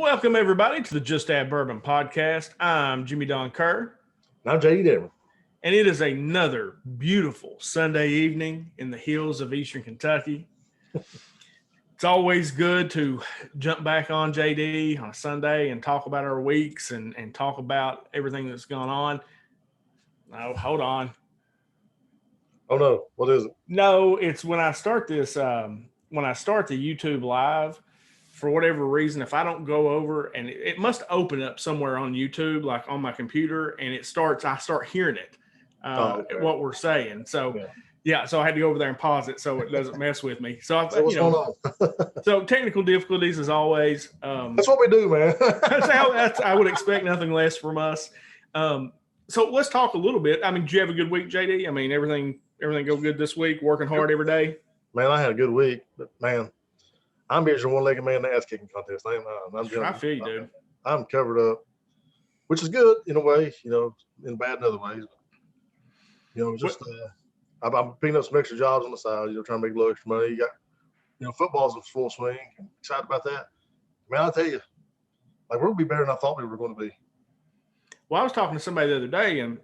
Welcome, everybody, to the Just Add Bourbon podcast. I'm Jimmy Don Kerr. And I'm J.D. And it is another beautiful Sunday evening in the hills of Eastern Kentucky. It's always good to jump back on J.D. on a Sunday and talk about our weeks and talk about everything that's gone on. Oh, hold on. Oh, no. What is it? No, it's when I start this, when I start the YouTube live, for whatever reason, if I don't go over, and it must open up somewhere on YouTube, like on my computer, and I start hearing it, what we're saying. So, so I had to go over there and pause it so it doesn't mess with me. So, what's going on? So technical difficulties as always. That's what we do, man. I would expect nothing less from us. So let's talk a little bit. I mean, did you have a good week, JD? I mean, everything go good this week, working hard every day? Man, I had a good week, but man, I'm here as a one-legged man in the ass-kicking contest. I feel you, dude. I'm covered up, which is good in a way, in bad in other ways. I'm picking up some extra jobs on the side, trying to make a little extra money. You got, football's in full swing. I'm excited about that. Man, I'll tell you, like, we're going to be better than I thought we were going to be. Well, I was talking to somebody the other day, and,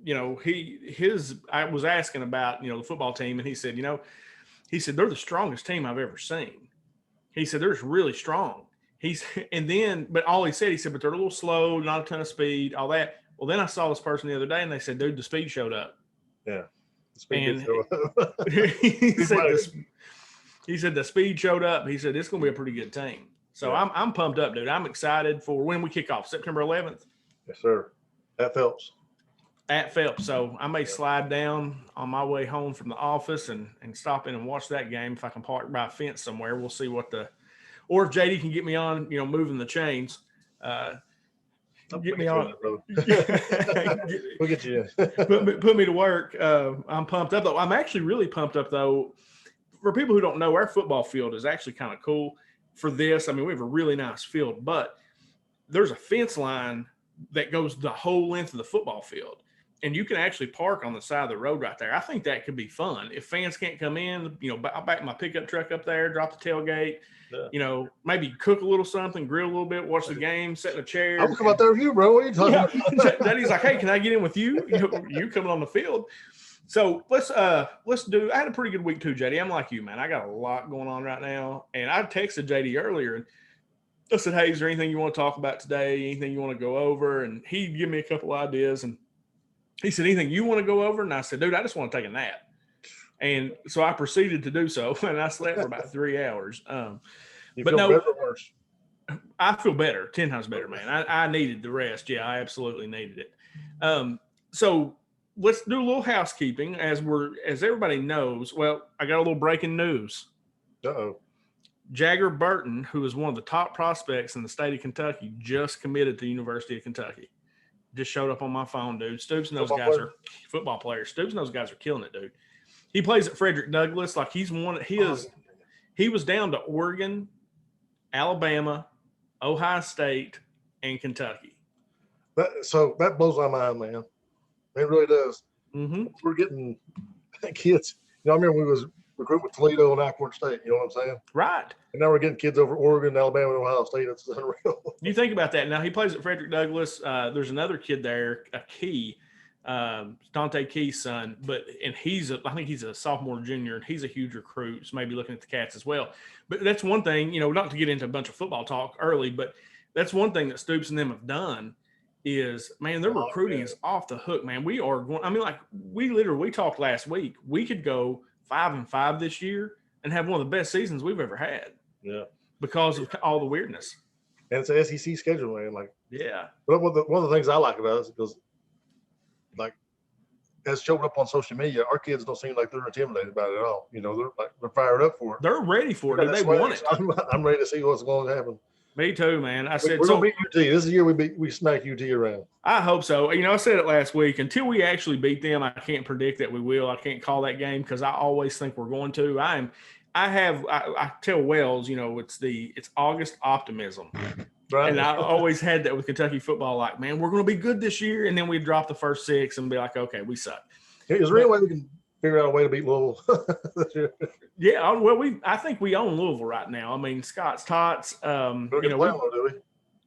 I was asking about, the football team, and he said, they're the strongest team I've ever seen. He said, they're just really strong. But all he said, but they're a little slow, not a ton of speed, all that. Well, then I saw this person the other day and they said, dude, the speed showed up. Yeah. The speed showed up. he said the speed showed up. He said, it's going to be a pretty good team. So yeah. I'm pumped up, dude. I'm excited for when we kick off, September 11th. Yes, sir. At Phelps. So I may slide down on my way home from the office and stop in and watch that game. If I can park by a fence somewhere, we'll see or if JD can get me on, moving the chains, get me on. We'll get you in. put me to work. I'm pumped up though. I'm actually really pumped up though. For people who don't know, our football field is actually kind of cool for this. I mean, we have a really nice field, but there's a fence line that goes the whole length of the football field. And you can actually park on the side of the road right there. I think that could be fun. If fans can't come in, I'll back my pickup truck up there, drop the tailgate, maybe cook a little something, grill a little bit, watch the game, sit in a chair. I'm come out there with you, bro. What are you talking about? Daddy's like, hey, can I get in with you? You coming on the field. So let's do. I had a pretty good week too, JD. I'm like you, man. I got a lot going on right now. And I texted JD earlier and I said, hey, is there anything you want to talk about today? Anything you want to go over? And he gave me a couple ideas and he said, anything you want to go over? And I said, dude, I just want to take a nap. And so I proceeded to do so. And I slept for about 3 hours. But no, better or worse? I feel better, 10 times better, man. I needed the rest. Yeah, I absolutely needed it. So let's do a little housekeeping as everybody knows. Well, I got a little breaking news. Uh-oh. Jagger Burton, who is one of the top prospects in the state of Kentucky, just committed to the University of Kentucky. Just showed up on my phone, dude. Stoops and those guys are football players. Stoops and those guys are killing it, dude. He plays at Frederick Douglass. Like he was down to Oregon, Alabama, Ohio State, and Kentucky. That blows my mind, man. It really does. Mm-hmm. We're getting kids. I remember we was recruiting with Toledo and Alcorn State. You know what I'm saying? Right. And now we're getting kids over Oregon, Alabama, and Ohio State. That's unreal. You think about that. Now he plays at Frederick Douglass. There's another kid there, a Key, Dante Key's son, I think he's a sophomore, junior, and he's a huge recruit. So maybe looking at the Cats as well. But that's one thing, not to get into a bunch of football talk early, but that's one thing that Stoops and them have done is, man, their recruiting is off the hook, man. We are going. I mean, like we talked last week. We could go 5-5 this year and have one of the best seasons we've ever had. Yeah, because of all the weirdness. And it's an SEC schedule, man. Like, yeah. But one of the things I like about it is because, like, as showed up on social media, our kids don't seem like they're intimidated about it at all. They're fired up for it. They're ready for it. They want it. I'm ready to see what's going to happen. Me too, man. We're going to beat UT. This is the year we smack UT around. I hope so. I said it last week. Until we actually beat them, I can't predict that we will. I can't call that game because I always think we're going to. I tell Wells, it's August optimism. Right. And I always had that with Kentucky football. Like, man, we're going to be good this year. And then we drop the first 6 and be like, okay, we suck. Is there any way we can figure out a way to beat Louisville this year? Yeah, well, I think we own Louisville right now. I mean, Scott's Tots. Do we?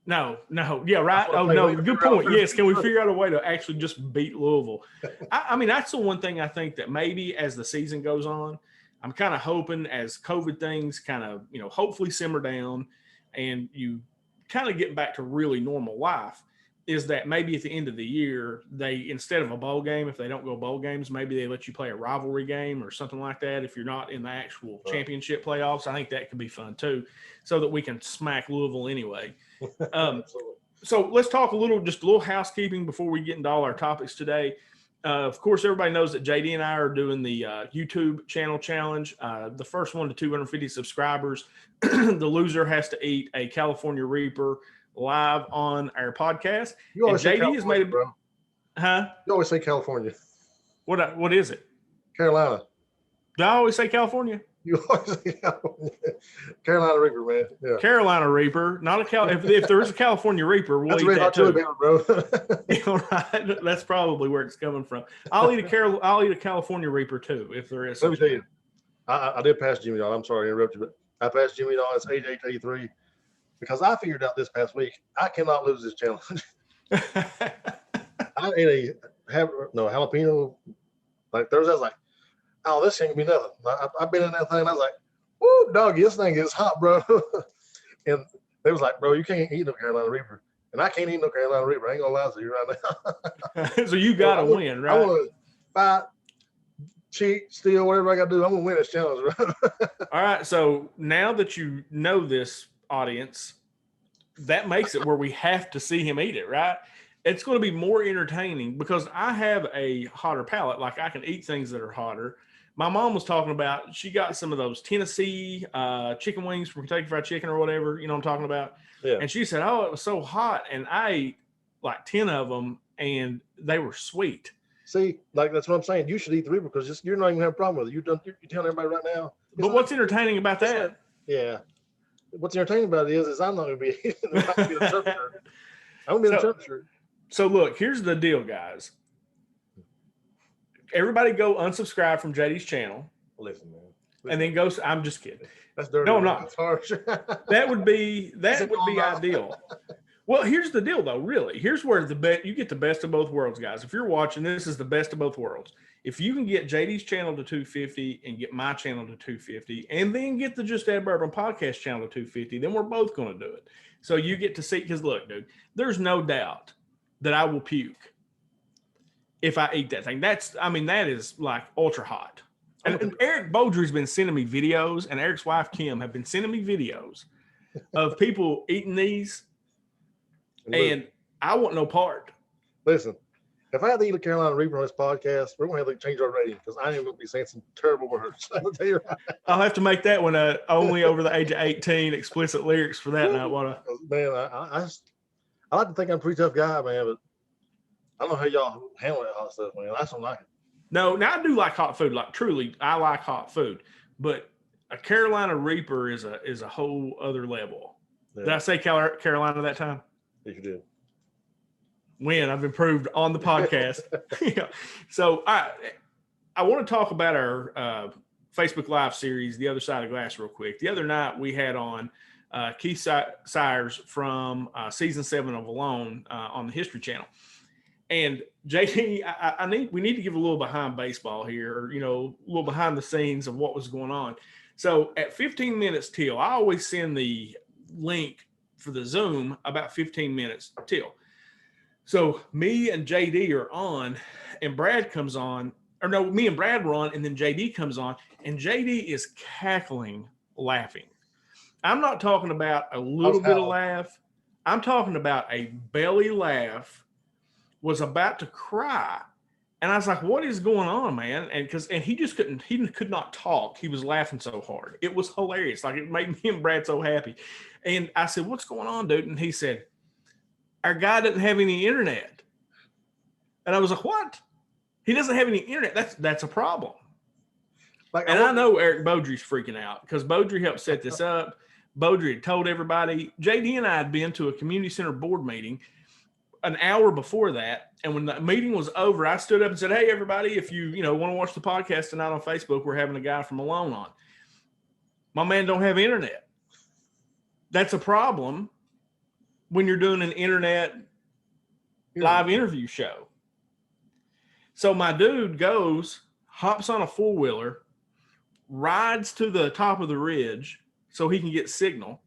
No. Yeah, right. Oh, no, good point. Yes, can we figure out a way to actually just beat Louisville? I mean, that's the one thing I think that maybe as the season goes on, I'm kind of hoping as COVID things kind of, hopefully simmer down and you kind of get back to really normal life, is that maybe at the end of the year, they, instead of a bowl game, if they don't go bowl games, maybe they let you play a rivalry game or something like that. If you're not in the actual championship playoffs, I think that could be fun too, so that we can smack Louisville anyway. So let's talk just a little housekeeping before we get into all our topics today. Of course, everybody knows that JD and I are doing the YouTube channel challenge. The first one to 250 subscribers, the loser has to eat a California Reaper live on our podcast. You always say JD has made it, bro. Huh? You always say California. What is it? Carolina. Do I always say California? You always say California. Carolina Reaper, man. Yeah. Carolina Reaper, not a if there is a California Reaper, we'll eat that too. Bro. Right. That's probably where it's coming from. I'll eat a California Reaper too, if there is. Let me tell you, I did pass Jimmy Don. I'm sorry to interrupt you, but I passed Jimmy Don. It's age 83 because I figured out this past week I cannot lose this challenge. I ate a jalapeno like Thursday. I was like, oh, this ain't gonna be nothing. I've been in that thing. And I was like, woo, doggy, this thing is hot, bro. And they was like, bro, you can't eat no Carolina Reaper. And I can't eat no Carolina Reaper. I ain't gonna lie to you right now. So you gotta win, right? I want to fight, cheat, steal, whatever I gotta do. I'm gonna win this challenge, bro. All right. So now that you know this, audience, that makes it where we have to see him eat it, right? It's going to be more entertaining because I have a hotter palate. Like I can eat things that are hotter. My mom was talking about, she got some of those Tennessee chicken wings from Kentucky Fried Chicken or whatever, you know what I'm talking about? Yeah. And she said, oh, it was so hot. And I ate like 10 of them and they were sweet. See, like that's what I'm saying. You should eat the Reaper because you're not even having a problem with it. You're telling everybody right now. But what's entertaining about that? Yeah. What's entertaining about it is I'm not going to be eating I'm going to be in a Trump shirt. So look, here's the deal, guys. Everybody go unsubscribe from JD's channel. Listen, man. And then go. I'm just kidding. That's dirty. No, I'm not. That's harsh. That would be ideal. Well, here's the deal, though. Really, here's where you get the best of both worlds, guys. If you're watching, this is the best of both worlds. If you can get JD's channel to 250 and get my channel to 250, and then get the Just Add Bourbon podcast channel to 250, then we're both going to do it. So you get to see. Because look, dude, there's no doubt that I will puke if I eat that thing. That is like ultra hot. And Eric Beaudry's been sending me videos, and Eric's wife Kim have been sending me videos of people eating these, and I want no part. Listen, if I had to eat a Carolina Reaper on this podcast, we're going to have to change our rating because I am going to be saying some terrible words. I'll tell you right. I'll have to make that one only over the age of 18, explicit lyrics for that night. Man, I like to think I'm a pretty tough guy, man, but I don't know how y'all handle that hot stuff, man. I just don't like it. No, now I do like hot food. Like truly, I like hot food. But a Carolina Reaper is a whole other level. Yeah. Did I say Carolina that time? Yes, you did. When I've improved on the podcast. Yeah. So I want to talk about our Facebook Live series, The Other Side of the Glass, real quick. The other night we had on Keith Syers from season 7 of Alone on the History Channel. And JD, we need to give a little behind baseball here, or, a little behind the scenes of what was going on. So at 15 minutes till, I always send the link for the Zoom about 15 minutes till. So me and JD are on, and Brad comes on, or no, me and Brad were on, and then JD comes on, and JD is cackling, laughing. I'm not talking about a little bit of laugh. I'm talking about a belly laugh. Was about to cry, and I was like, "What is going on, man?" And he just could not talk. He was laughing so hard. It was hilarious. Like it made me and Brad so happy. And I said, "What's going on, dude?" And he said, "Our guy doesn't have any internet." And I was like, "What? He doesn't have any internet? That's a problem." I know Eric Beaudry's freaking out because Beaudry helped set this up. Beaudry had told everybody. JD and I had been to a community center board meeting an hour before that, and when the meeting was over, I stood up and said, "Hey, everybody, if you want to watch the podcast tonight on Facebook, we're having a guy from Alone on." My man don't have internet. That's a problem. when you're doing an internet live interview show. So my dude goes, hops on a four-wheeler, rides to the top of the ridge so he can get signal,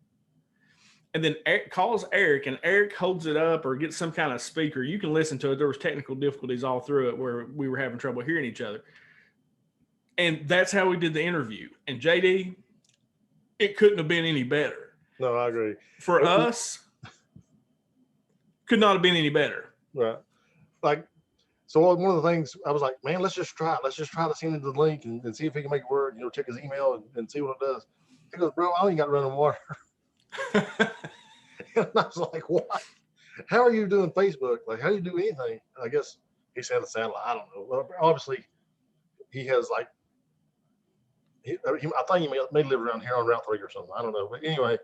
and then calls Eric, and Eric holds it up or gets some kind of speaker. You can listen to it. There was technical difficulties all through it where we were having trouble hearing each other. And that's how we did the interview. And JD, it couldn't have been any better. No, I agree. For us, could not have been any better. Right. Like, so one of the things I was like, man, let's just try it. Let's just try to send him the link and see if he can make it work. You know, check his email and see what it does. He goes, bro, I ain't got running water. And I was like, what? How are you doing Facebook? Like, how do you do anything? I guess he said a satellite. I don't know. Well, obviously, he has like, I think he may live around here on Route 3 or something. I don't know. But anyway,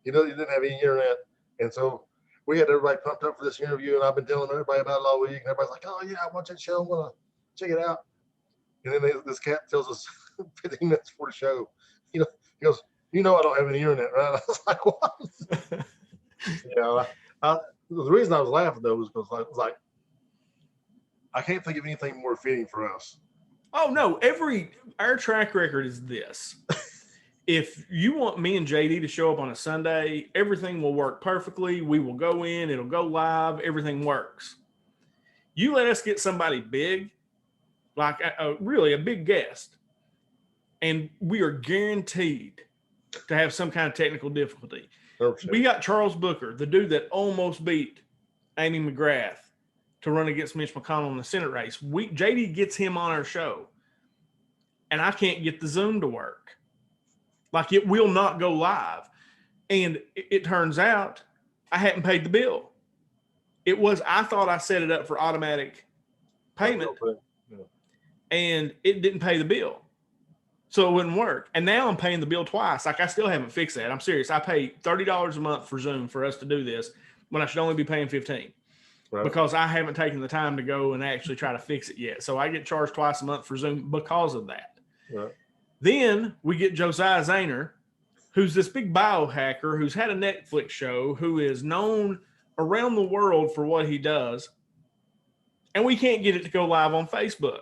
he didn't have any internet. And so we had everybody pumped up for this interview. And I've been telling everybody about it all week. And everybody's like, oh, yeah, I watch that show. I'm going to check it out. And then this cat tells us 15 minutes before the show, he goes, I don't have any internet, right? I was like, what? The reason I was laughing, though, was because I was like, I can't think of anything more fitting for us. Oh, no. Our track record is this. If you want me and JD to show up on a Sunday, everything will work perfectly. We will go in, it'll go live, everything works. You let us get somebody big, like really a big guest, and we are guaranteed to have some kind of technical difficulty. 100%. We got Charles Booker, the dude that almost beat Amy McGrath to run against Mitch McConnell in the Senate race. JD gets him on our show, and I can't get the Zoom to work. Like, it will not go live. And it turns out I hadn't paid the bill. I thought I set it up for automatic payment, and it didn't pay the bill. So it wouldn't work. And now I'm paying the bill twice. Like, I still haven't fixed that. I'm serious. I pay $30 a month for Zoom for us to do this when I should only be paying $15. Right. Because I haven't taken the time to go and actually try to fix it yet. So I get charged twice a month for Zoom because of that. Right. Then we get Josiah Zahner, who's this big biohacker who's had a Netflix show, who is known around the world for what he does. And we can't get it to go live on Facebook.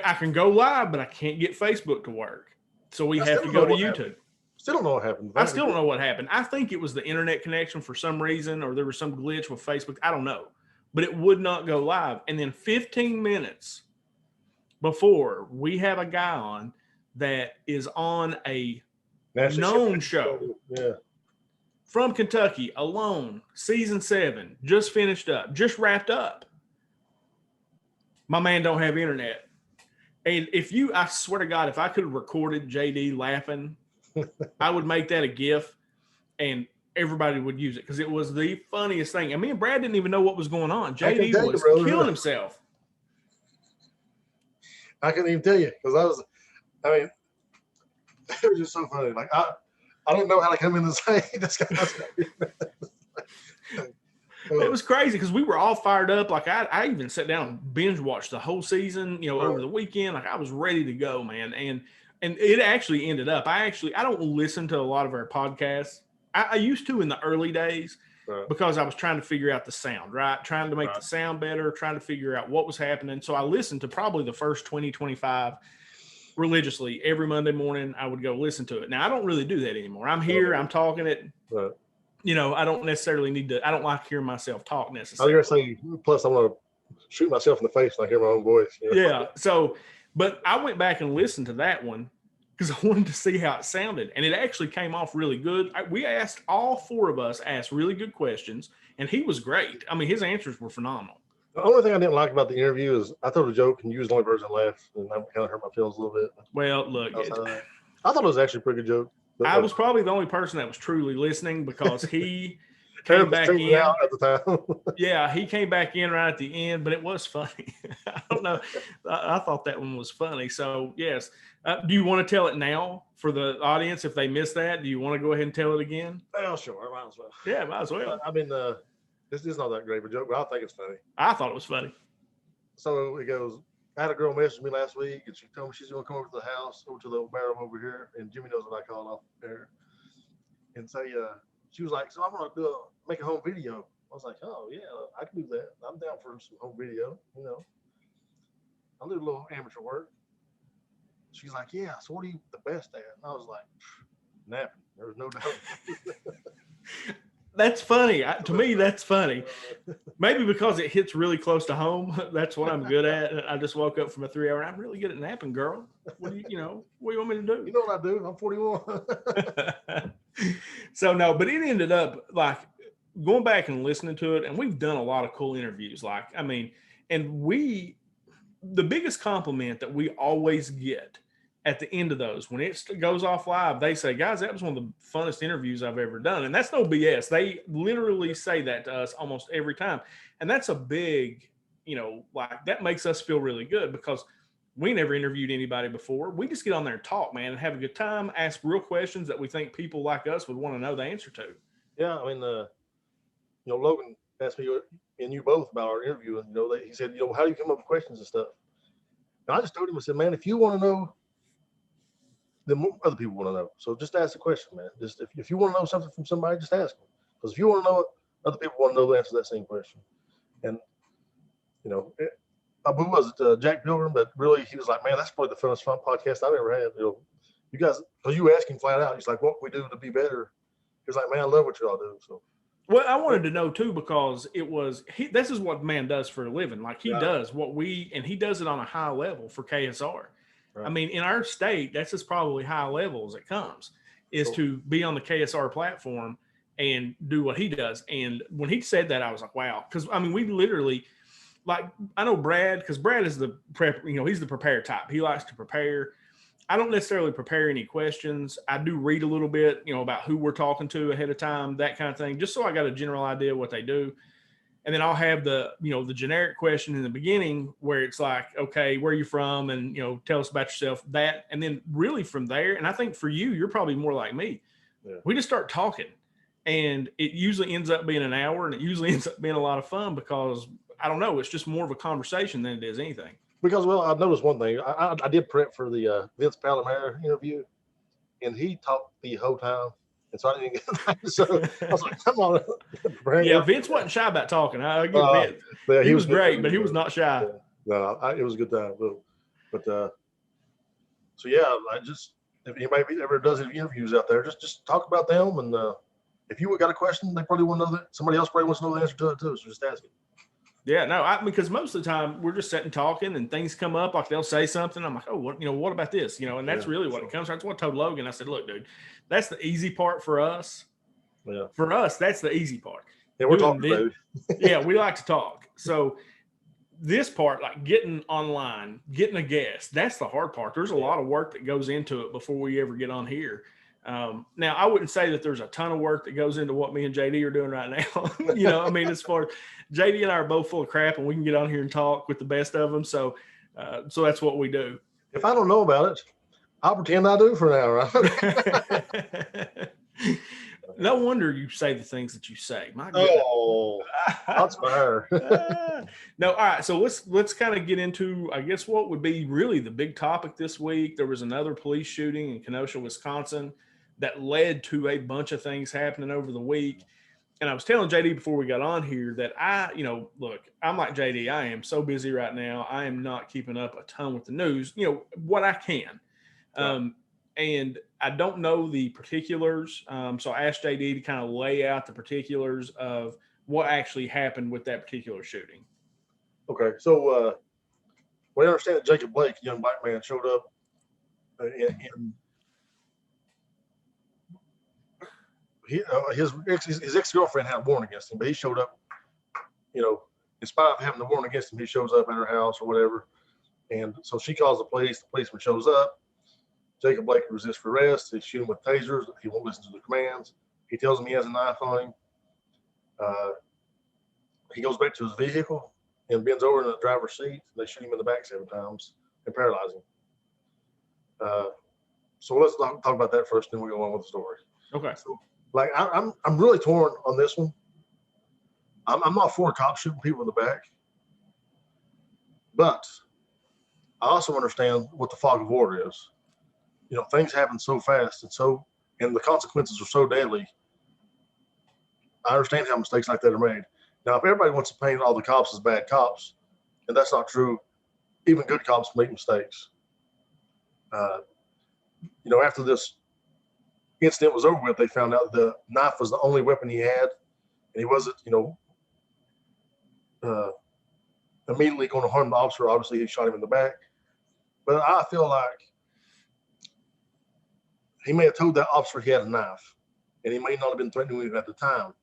I can go live, but I can't get Facebook to work. So we have to go to YouTube. Still don't know what happened. I still don't know what happened. I think it was the internet connection for some reason, or there was some glitch with Facebook. I don't know. But it would not go live. And then 15 minutes before, we have a guy on that is on a known show. Yeah. From Kentucky, Alone, season 7, just finished up, just wrapped up. My man don't have internet. And I swear to God, if I could have recorded JD laughing, I would make that a GIF and everybody would use it because it was the funniest thing. And me and Brad didn't even know what was going on. JD was killing himself. I couldn't even tell you because it was just so funny. Like, I don't know how to come in and say this guy. It was crazy because we were all fired up. Like, I even sat down and binge watched the whole season, over the weekend. Like, I was ready to go, man. And it actually ended up. I don't listen to a lot of our podcasts. I used to in the early days because I was trying to figure out the sound, right? Trying to make the sound better, trying to figure out what was happening. So I listened to probably the first 20, 25 religiously. Every Monday morning, I would go listen to it. Now, I don't really do that anymore. I'm here. I'm talking it. Right. I don't necessarily need to. I don't like hearing myself talk necessarily. I was going to say, plus I want to shoot myself in the face when I hear my own voice. Yeah. So, but I went back and listened to that one because I wanted to see how it sounded. And it actually came off really good. All four of us asked really good questions, and he was great. I mean, his answers were phenomenal. The only thing I didn't like about the interview is I told a joke and you was the only person that laughed, and that kind of hurt my feelings a little bit. Well, look, I thought it was actually a pretty good joke. I was probably the only person that was truly listening because he came back in out at the time. Yeah, he came back in right at the end, but it was funny. I don't know. I thought that one was funny. So, yes. Do you want to tell it now for the audience if they missed that? Do you want to go ahead and tell it again? Well, sure. Might as well. Yeah, might as well. This is not that great of a joke, but I think it's funny. I thought it was funny. So it goes, I had a girl message me last week, and she told me she's going to come over to the house, over to the old barrel over here, and Jimmy knows what I call it off there, and say she was like, so I'm gonna make a home video. I was like, oh yeah, I can do that. I'm down for some home video. I'll do a little amateur work. She's like, yeah. So what are you the best at? And I was like, napping. There was no doubt. That's funny. To me, that's funny. Maybe because it hits really close to home. That's what I'm good at. I just woke up from a 3-hour. I'm really good at napping, girl. What do you want me to do? You know what I do? I'm 41. So no, but it ended up like going back and listening to it, and we've done a lot of cool interviews. Like, I mean, and the biggest compliment that we always get at the end of those, when it goes off live, they say, guys, that was one of the funnest interviews I've ever done. And that's no BS. They literally say that to us almost every time. And that's a big, like that makes us feel really good because we never interviewed anybody before. We just get on there and talk, man, and have a good time, ask real questions that we think people like us would want to know the answer to. Yeah. I mean, Logan asked me and you both about our interview. And, he said, how do you come up with questions and stuff? And I just told him, I said, man, if you want to know, then other people want to know. So just ask the question, man. Just if you want to know something from somebody, just ask them. Because if you want to know it, other people want to know the answer to that same question. And, who was it? Jack Pilgrim, but really he was like, man, that's probably the funnest fun podcast I've ever had. You guys, because you asked him flat out, he's like, what can we do to be better? He was like, man, I love what y'all do. So. Well, I wanted to know too, because this is what man does for a living. Like he does and he does it on a high level for KSR. Right. I mean, in our state, that's as probably high level as it comes, is to be on the KSR platform and do what he does. And when he said that, I was like, wow. Because, I mean, we literally, like, I know Brad, because Brad is the prep, he's the prepare type. He likes to prepare. I don't necessarily prepare any questions. I do read a little bit, about who we're talking to ahead of time, that kind of thing, just so I got a general idea of what they do. And then I'll have the generic question in the beginning where it's like, okay, where are you from? And, tell us about yourself, that. And then really from there, and I think for you, you're probably more like me. Yeah. We just start talking and it usually ends up being an hour, and it usually ends up being a lot of fun because I don't know, it's just more of a conversation than it is anything. Because, well, I noticed one thing. I did prep for the Vince Palomera interview, and he talked the whole time. And so I didn't get so I was like, come on. Yeah, Vince wasn't shy about talking. I give Vince. Yeah, he was great, but he was not shy. Yeah. No, it was a good time. But so, yeah, if anybody ever does any interviews out there, just talk about them. And if you got a question, they probably want to know that. Somebody else probably wants to know the answer to it, too. So just ask it. Yeah, no, because most of the time we're just sitting talking and things come up, like they'll say something. I'm like, oh, what about this? And that's really what it comes from. That's what I told Logan. I said, look, dude, that's the easy part for us. Yeah. For us, that's the easy part. Yeah, we're talking, dude. Yeah, we like to talk. So this part, like getting online, getting a guest, that's the hard part. There's a lot of work that goes into it before we ever get on here. Now I wouldn't say that there's a ton of work that goes into what me and JD are doing right now. I mean, as far as JD and I are both full of crap and we can get on here and talk with the best of them. So that's what we do. If I don't know about it, I'll pretend I do for an hour. No wonder you say the things that you say. My goodness. Oh, that's fair. No, all right. So let's kind of get into, I guess, what would be really the big topic this week. There was another police shooting in Kenosha, Wisconsin, that led to a bunch of things happening over the week. And I was telling JD before we got on here that look, I'm like JD. I am so busy right now. I am not keeping up a ton with the news. What I can. Right. And I don't know the particulars. So I asked JD to kind of lay out the particulars of what actually happened with that particular shooting. Okay. So we understand that Jacob Blake, a young black man, showed up his ex-girlfriend had a warrant against him, but he showed up, in spite of having the warrant against him, he shows up at her house or whatever. And so she calls the police. The policeman shows up. Jacob Blake resists arrest. They shoot him with tasers. He won't listen to the commands. He tells him he has a knife on him. He goes back to his vehicle and bends over in the driver's seat. They shoot him in the back 7 times and paralyze him. So let's talk about that first, then we'll go on with the story. Okay. So, I'm really torn on this one. I'm not for cops shooting people in the back, but I also understand what the fog of war is. Things happen so fast and the consequences are so deadly I understand how mistakes like that are made. Now, if everybody wants to paint all the cops as bad cops, and that's not true, even good cops make mistakes. After this incident was over with, they found out the knife was the only weapon he had, and he wasn't, immediately going to harm the officer. Obviously, he shot him in the back. But I feel like he may have told that officer he had a knife, and he may not have been threatening him at the time.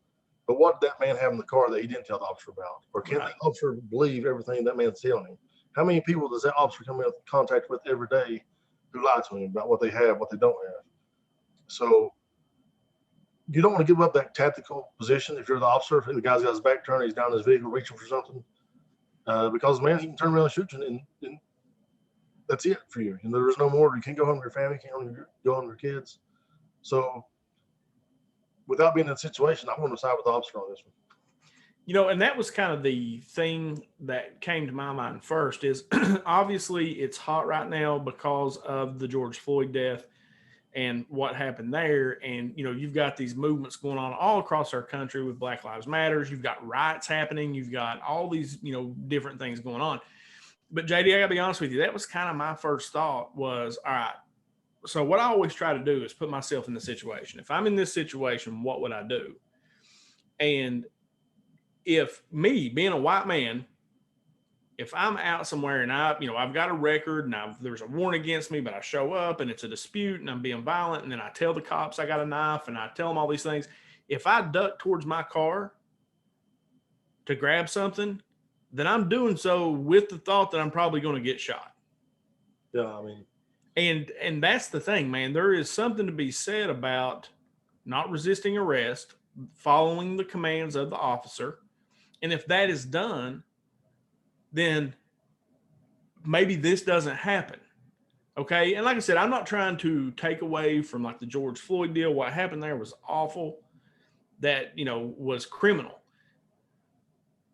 But what did that man have in the car that he didn't tell the officer about? Or can the officer believe everything that man's telling him? How many people does that officer come in contact with every day who lie to him about what they have, what they don't have? So you don't want to give up that tactical position if you're the officer. If the guy's got his back turned, he's down in his vehicle reaching for something, because man, he can turn around and shoot you, and that's it for you. And there's no more. You can't go home to your family, you can't go home to your kids. So without being in a situation, I want to side with the officer on this one. And that was kind of the thing that came to my mind first is obviously it's hot right now because of the George Floyd death and what happened there. And, you've got these movements going on all across our country with Black Lives Matters. You've got riots happening. You've got all these, different things going on. But JD, I gotta be honest with you, that was kind of my first thought was, all right, so what I always try to do is put myself in the situation. If I'm in this situation, what would I do? And if me being a white man, if I'm out somewhere and I've got a record and there's a warrant against me, but I show up and it's a dispute and I'm being violent, and then I tell the cops I got a knife and I tell them all these things, if I duck towards my car to grab something, then I'm doing so with the thought that I'm probably going to get shot. Yeah, I mean, and that's the thing, man. There is something to be said about not resisting arrest, following the commands of the officer. And if that is done, then maybe this doesn't happen. Okay. And like I said, I'm not trying to take away from like the George Floyd deal. What happened there was awful. That, was criminal.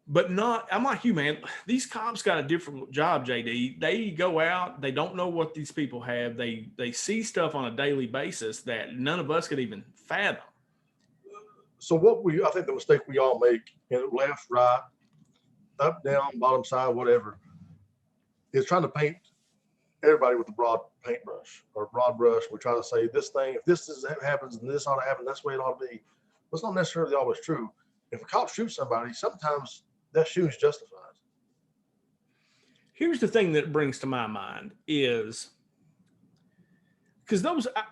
But I'm like you, man. These cops got a different job, JD. They go out, they don't know what these people have. They see stuff on a daily basis that none of us could even fathom. So I think the mistake we all make, left, right, up, down, bottom side, whatever, is trying to paint everybody with a broad paintbrush or a broad brush. We try to say this thing, if happens and this ought to happen, that's the way it ought to be. But it's not necessarily always true. If a cop shoots somebody, sometimes that shooting's justified. Here's the thing that brings to my mind is because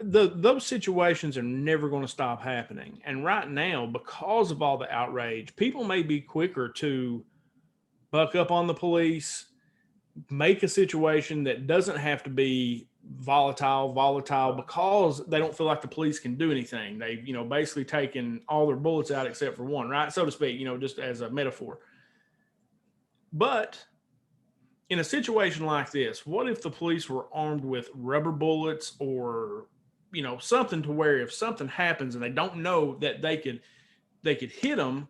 those situations are never going to stop happening. And right now, because of all the outrage, people may be quicker to buck up on the police, make a situation that doesn't have to be volatile because they don't feel like the police can do anything. They've, basically taken all their bullets out except for one, right? So to speak, just as a metaphor. But in a situation like this, what if the police were armed with rubber bullets or, something to where if something happens and they don't know that they could hit them,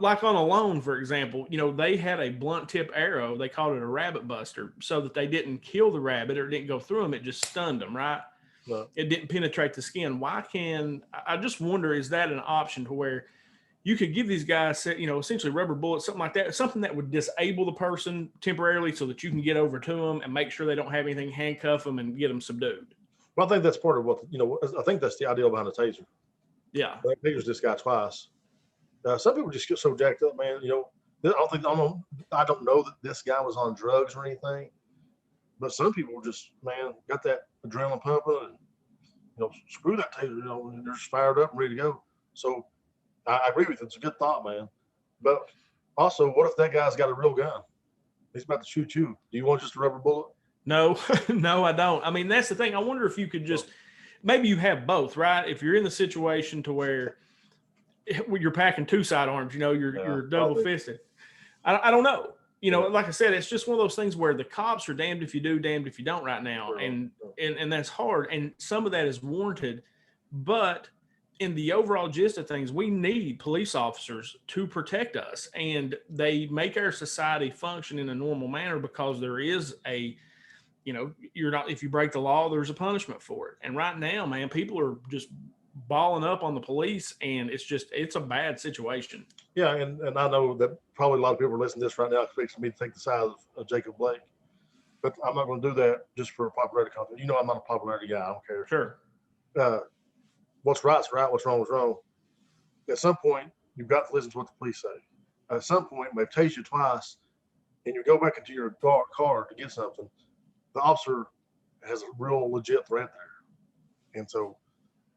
like on a loan, for example, they had a blunt tip arrow. They called it a rabbit buster so that they didn't kill the rabbit or didn't go through them. It just stunned them, right? No. It didn't penetrate the skin. I just wonder, is that an option to where you could give these guys, essentially rubber bullets, something like that, something that would disable the person temporarily so that you can get over to them and make sure they don't have anything, handcuff them and get them subdued. Well, I think that's part of what, I think that's the idea behind a taser. Yeah. I tasered this guy twice. Some people just get so jacked up, man. I don't know that this guy was on drugs or anything, but some people just, man, got that adrenaline pumping and, screw that taser, and they're just fired up and ready to go. So I agree with you. It's a good thought, man. But also, what if that guy's got a real gun? He's about to shoot you. Do you want just a rubber bullet? No, no, I don't. I mean, that's the thing. I wonder if you could just, maybe you have both, right? If you're in the situation to where you're packing two sidearms, you're double fisted. I don't know. Like I said, it's just one of those things where the cops are damned if you do, damned if you don't right now. And that's hard. And some of that is warranted, but in the overall gist of things, we need police officers to protect us, and they make our society function in a normal manner because there is if you break the law, there's a punishment for it. And right now, man, people are just balling up on the police, and it's a bad situation. Yeah, and I know that probably a lot of people are listening to this right now expecting me to take the side of Jacob Blake, but I'm not going to do that just for popularity content. You know, I'm not a popularity guy. I don't care. Sure. What's right's right. What's wrong is wrong. At some point, you've got to listen to what the police say. At some point, they've tased you twice, and you go back into your car to get something. The officer has a real legit threat there, and so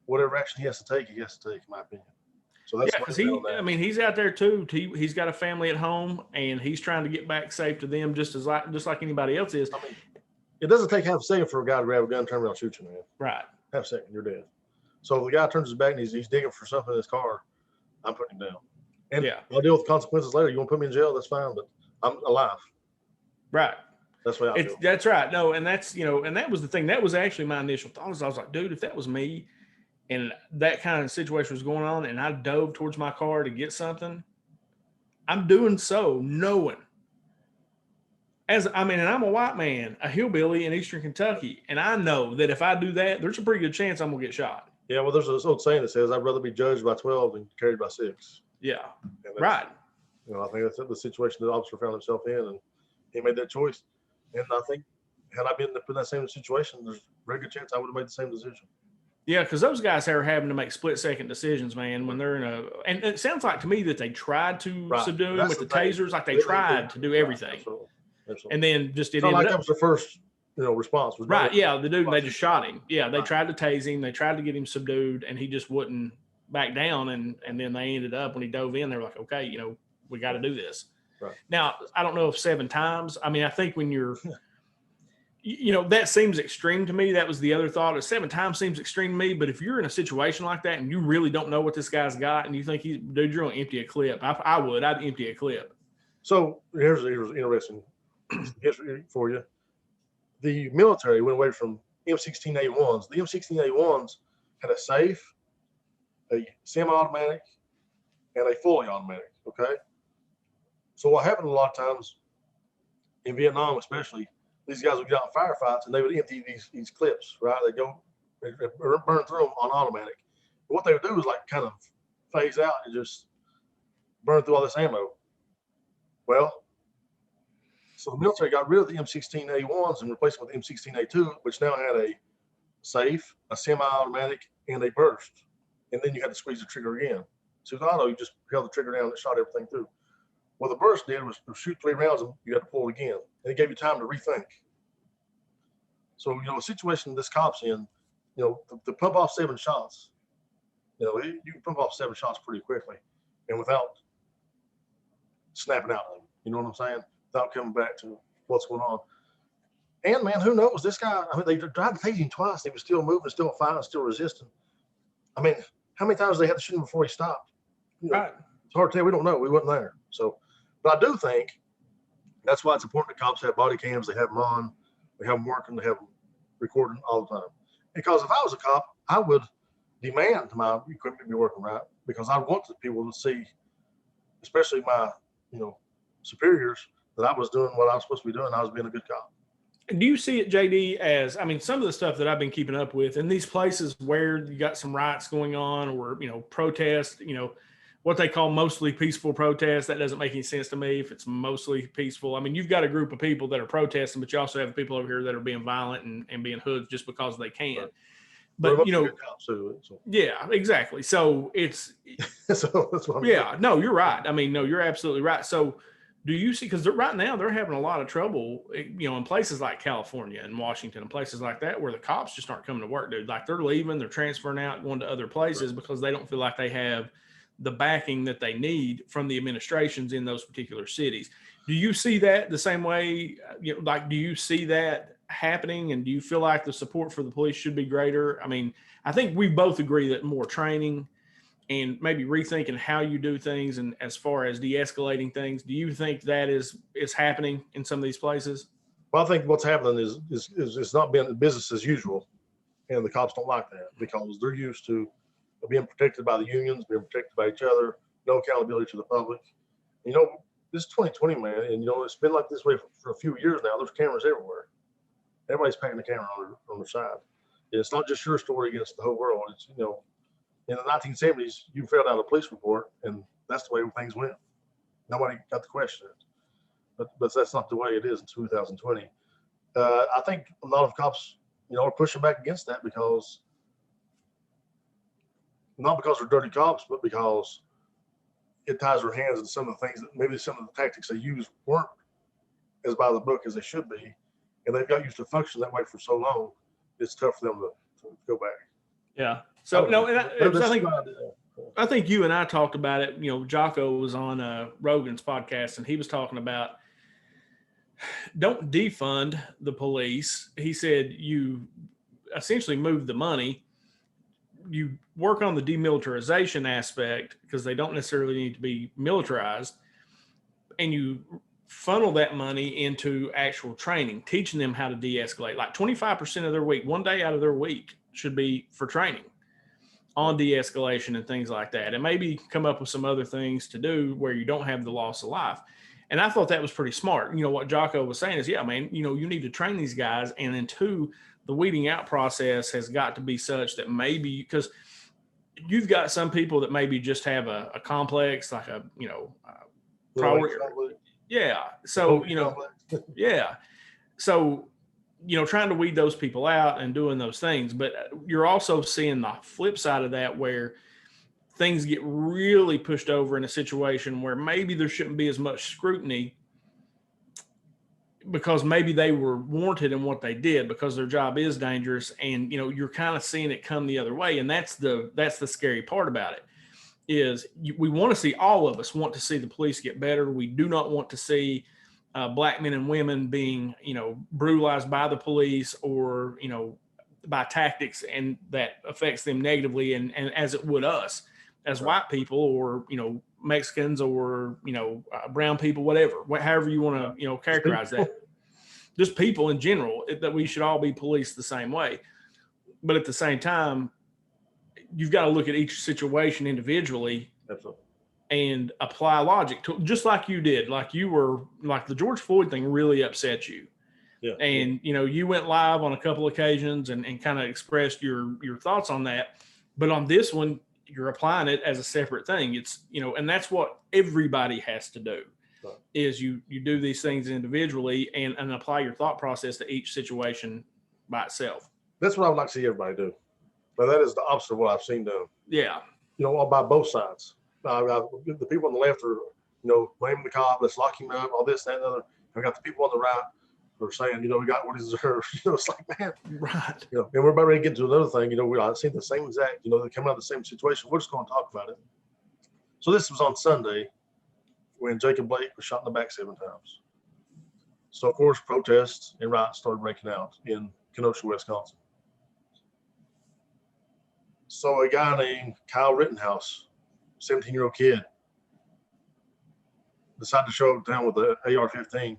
whatever action he has to take, in my opinion. So that's because he's out there too. He's got a family at home, and he's trying to get back safe to them, just like anybody else is. I mean, it doesn't take half a second for a guy to grab a gun, turn around, and shoot you, man. Right. Half a second, you're dead. So if the guy turns his back and he's digging for something in his car, I'm putting him down. And I'll deal with the consequences later. You want to put me in jail? That's fine, but I'm alive. Right. That's what I feel. That's right. No, and that's, and that was the thing. That was actually my initial thought. I was like, dude, if that was me and that kind of situation was going on and I dove towards my car to get something, I'm doing so knowing. And I'm a white man, a hillbilly in Eastern Kentucky, and I know that if I do that, there's a pretty good chance I'm going to get shot. Yeah, well, there's this old saying that says, I'd rather be judged by 12 than carried by 6. Yeah, right. I think that's the situation the officer found himself in, and he made that choice. And I think had I been in that same situation, there's a very good chance I would have made the same decision. Yeah, because those guys are having to make split-second decisions, man, when they're and it sounds like to me that they tried to subdue him with the tasers, like they tried to do everything. Absolutely. And then just it ended like that was their first response. Was right, yeah, the dude, they just shot him. Yeah, they tried to tase him. They tried to get him subdued, and he just wouldn't back down, and then they ended up, when he dove in, they were like, okay, we got to do this. Right. Now, I don't know if 7 times. I mean, I think when you're that seems extreme to me. That was the other thought. 7 times seems extreme to me, but if you're in a situation like that and you really don't know what this guy's got and you think you're going to empty a clip, I'd empty a clip. So here's interesting history for you. The military went away from M16A1s. The M16A1s had a safe, a semi-automatic, and a fully automatic, okay? So what happened a lot of times, in Vietnam especially, these guys would get out in firefights and they would empty these clips, right? They'd burn through them on automatic. But what they would do is like kind of phase out and just burn through all this ammo. Well, so the military got rid of the M16A1s and replaced them with M16A2, which now had a safe, a semi-automatic, and a burst. And then you had to squeeze the trigger again. So with auto, you just held the trigger down and it shot everything through. What the burst did was shoot 3 rounds and you had to pull it again. And it gave you time to rethink. So, a situation this cop's in, to pump off 7 shots, you can pump off 7 shots pretty quickly and without snapping out of them. You know what I'm saying? Without coming back to what's going on. And man, who knows? This guy, they tried to tase him twice. He was still moving, still fighting, still resisting. I mean, how many times they had to shoot him before he stopped? Right. It's hard to tell. We don't know. We wasn't there. So, but I do think that's why it's important that cops have body cams. They have them on. They have them working. They have them recording all the time. Because if I was a cop, I would demand my equipment be working right, because I want the people to see, especially my, superiors, that I was doing what I was supposed to be doing. I was being a good cop. Do you see it, JD, as, some of the stuff that I've been keeping up with in these places where you got some riots going on, or, protests, what they call mostly peaceful protests? That doesn't make any sense to me if it's mostly peaceful. You've got a group of people that are protesting, but you also have people over here that are being violent and being hoods just because they can. Right. But, yeah, exactly. So it's, so that's what no, you're right. No, you're absolutely right. So do you see, because right now they're having a lot of trouble, in places like California and Washington and places like that, where the cops just aren't coming to work, dude. Like they're leaving, they're transferring out, going to other places because they don't feel like they have the backing that they need from the administrations in those particular cities. Do you see that the same way? Do you see that happening? And do you feel like the support for the police should be greater? I think we both agree that more training and maybe rethinking how you do things, and as far as de-escalating things, do you think that is happening in some of these places? Well, I think what's happening is it's not been business as usual, and the cops don't like that because they're used to being protected by the unions, being protected by each other, no accountability to the public. This is 2020, man, and it's been like this way for a few years now. There's cameras everywhere. Everybody's packing the camera on their side. And it's not just your story against the whole world. It's In the 1970s, you filled out a police report, and that's the way things went. Nobody got to question it. But that's not the way it is in 2020. I think a lot of cops, are pushing back against that because not because they're dirty cops, but because it ties their hands in some of the things that maybe some of the tactics they use weren't as by the book as they should be, and they've got used to function that way for so long. It's tough for them to go back. Yeah. So no, and I think you and I talked about it. Jocko was on Rogan's podcast, and he was talking about don't defund the police. He said you essentially move the money. You work on the demilitarization aspect because they don't necessarily need to be militarized, and you funnel that money into actual training, teaching them how to de-escalate. Like 25% of their week, one day out of their week should be for training on de-escalation and things like that. And maybe come up with some other things to do where you don't have the loss of life. And I thought that was pretty smart. What Jocko was saying is, yeah, man, you need to train these guys. And then two, the weeding out process has got to be such that maybe, because you've got some people that maybe just have a complex, like priority. Yeah. So, yeah. So, trying to weed those people out and doing those things. But you're also seeing the flip side of that where things get really pushed over in a situation where maybe there shouldn't be as much scrutiny because maybe they were warranted in what they did because their job is dangerous. And, you're kind of seeing it come the other way. And that's the scary part about it is we want to see, all of us want to see the police get better. We do not want to see black men and women being, brutalized by the police or, by tactics, and that affects them negatively and as it would us as white people or, Mexicans or, brown people, whatever, however you want to, characterize that. Just people in general, that we should all be policed the same way. But at the same time, you've got to look at each situation individually. Absolutely. And apply logic to, just like you did, like the George Floyd thing really upset you. Yeah. And, you went live on a couple occasions and kind of expressed your thoughts on that. But on this one, you're applying it as a separate thing. It's, and that's what everybody has to do is you do these things individually and apply your thought process to each situation by itself. That's what I would like to see everybody do. But that is the opposite of what I've seen done. Yeah. By both sides. The people on the left are, blaming the cop, let's lock him up, all this, that, and other. I got the people on the right who are saying, we got what he deserves. It's like, man, right. And we're about ready to get to another thing. I've seen the same exact, they're coming out of the same situation. We're just going to talk about it. So this was on Sunday when Jacob Blake was shot in the back 7 times. So of course, protests and riots started breaking out in Kenosha, Wisconsin. So a guy named Kyle Rittenhouse, 17-year-old kid, decided to show up town with an AR-15,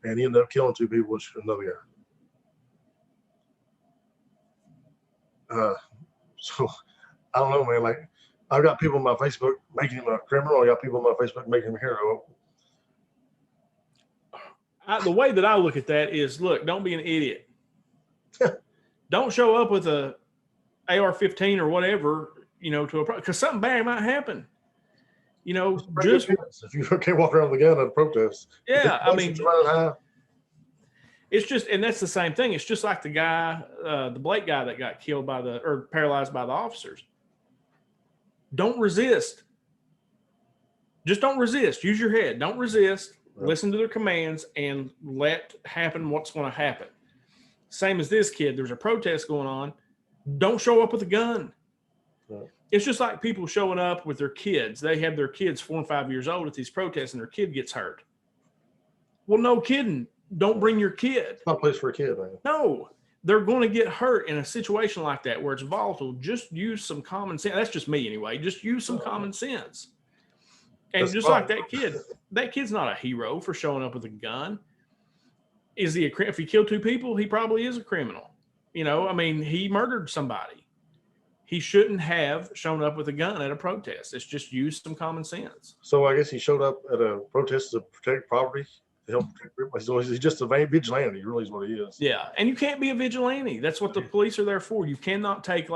and he ended up killing 2 people and shooting another guy. So I don't know, man. Like, I've got people on my Facebook making him a criminal. I got people on my Facebook making him a hero. The way that I look at that is, look, don't be an idiot. Don't show up with a AR-15 or whatever, because something bad might happen. Just if you can't walk around with a gun at a protest. Yeah, I mean, it's just, and that's the same thing. It's just like the guy, the Blake guy that got killed or paralyzed by the officers. Don't resist. Just don't resist. Use your head. Don't resist. Right. Listen to their commands and let happen what's going to happen. Same as this kid. There's a protest going on. Don't show up with a gun. Right. It's just like people showing up with their kids. They have their kids 4 and 5 years old at these protests and their kid gets hurt. Well, no kidding. Don't bring your kid. It's not a place for a kid, man. No, they're going to get hurt in a situation like that where it's volatile. Just use some common sense. That's just me anyway. Just use some common sense. And that's just fun. Like that kid's not a hero for showing up with a gun. Is he if he killed 2 people, he probably is a criminal. He murdered somebody. He shouldn't have shown up with a gun at a protest. It's just use some common sense. So I guess he showed up at a protest to protect property. to help protect everybody. So he's just a vigilante, really is what he is. Yeah, and you can't be a vigilante. That's what the police are there for. You cannot take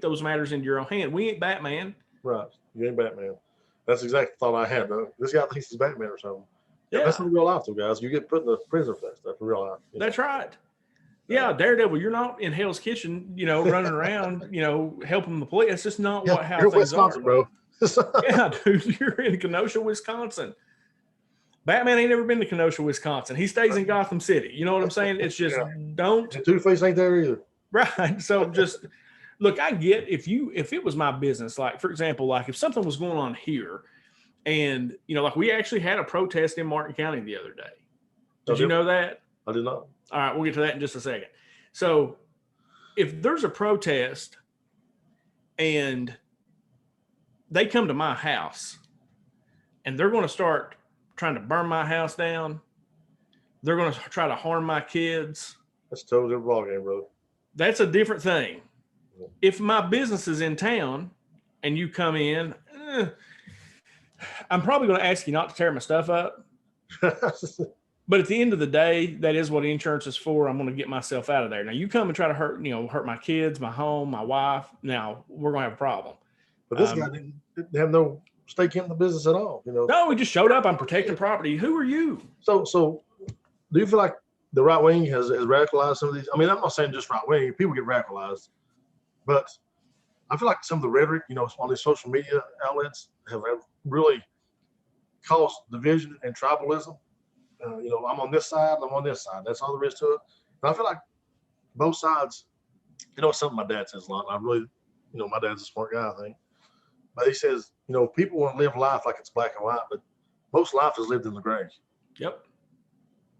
those matters into your own hand. We ain't Batman. Right. You ain't Batman. That's exactly the thought I had. This guy thinks he's Batman or something. Yeah. That's not real life, though, guys. You get put in the prison for that stuff in real life. That's right. Yeah, Daredevil, you're not in Hell's Kitchen, running around, helping the police. That's just not how you're things Wisconsin, are. bro. Yeah, dude, you're in Kenosha, Wisconsin. Batman ain't never been to Kenosha, Wisconsin. He stays in Gotham City. You know what I'm saying? It's just don't. And Two-Face ain't there either. Right. So just look, I get if it was my business, like for example, like if something was going on here and like we actually had a protest in Martin County the other day. Did you know that? I did not. All right, we'll get to that in just a second. So if there's a protest and they come to my house and they're going to start trying to burn my house down, they're going to try to harm my kids. That's a totally different ballgame, bro. That's a different thing. If my business is in town and you come in, I'm probably going to ask you not to tear my stuff up. But at the end of the day, that is what insurance is for. I'm going to get myself out of there. Now you come and try to hurt my kids, my home, my wife. Now we're going to have a problem. But this guy didn't have no stake in the business at all. No, he just showed up. I'm protecting property. Who are you? So do you feel like the right wing has radicalized some of these? I mean, I'm not saying just right wing. People get radicalized, but I feel like some of the rhetoric, on these social media outlets have really caused division and tribalism. I'm on this side, I'm on this side. That's all there is to it. And I feel like both sides, something my dad says a lot. I really, my dad's a smart guy, I think. But he says, people want to live life like it's black and white, but most life is lived in the gray. Yep.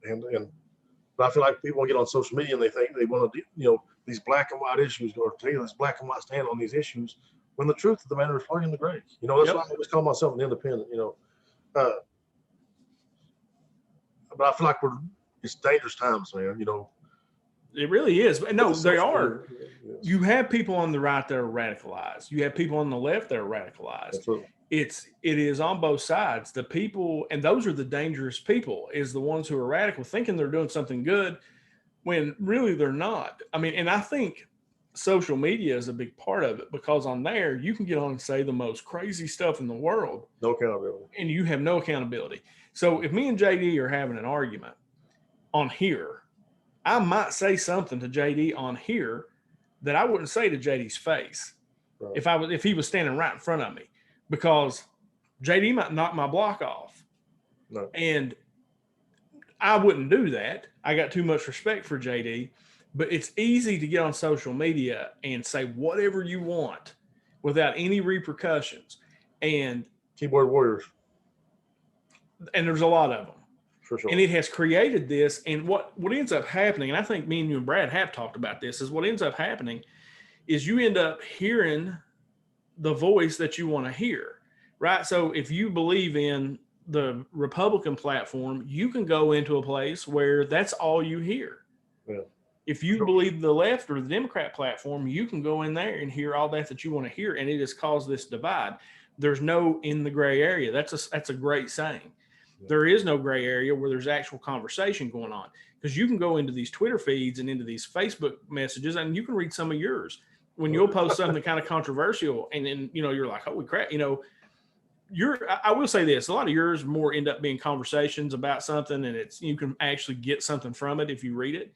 But I feel like people get on social media and they think they want to, these black and white issues, or take this black and white stand on these issues, when the truth of the matter is probably in the gray. That's why I always call myself an independent, but I feel like it's dangerous times, man. It really is. No, they are. You have people on the right that are radicalized. You have people on the left that are radicalized. Absolutely. It is on both sides. The people, and those are the dangerous people, is the ones who are radical, thinking they're doing something good when really they're not. I mean, and I think social media is a big part of it, because on there you can get on and say the most crazy stuff in the world. No accountability. And you have no accountability. So if me and JD are having an argument on here, I might say something to JD on here that I wouldn't say to JD's face. Right. If he was standing right in front of me, because JD might knock my block off. No. And I wouldn't do that. I got too much respect for JD, but it's easy to get on social media and say whatever you want without any repercussions. And keyboard warriors. And there's a lot of them. For sure. And it has created this. And what ends up happening, and I think me and you and Brad have talked about this, is what ends up happening is you end up hearing the voice that you want to hear, right? So if you believe in the Republican platform, you can go into a place where that's all you hear. Yeah. If you believe the left or the Democrat platform, you can go in there and hear all that you want to hear. And it has caused this divide. There's no in the gray area. That's a great saying. There is no gray area where there's actual conversation going on, because you can go into these Twitter feeds and into these Facebook messages, and you can read some of yours when you'll post something kind of controversial, and then you're like, holy crap, I will say this: a lot of yours more end up being conversations about something, and you can actually get something from it if you read it.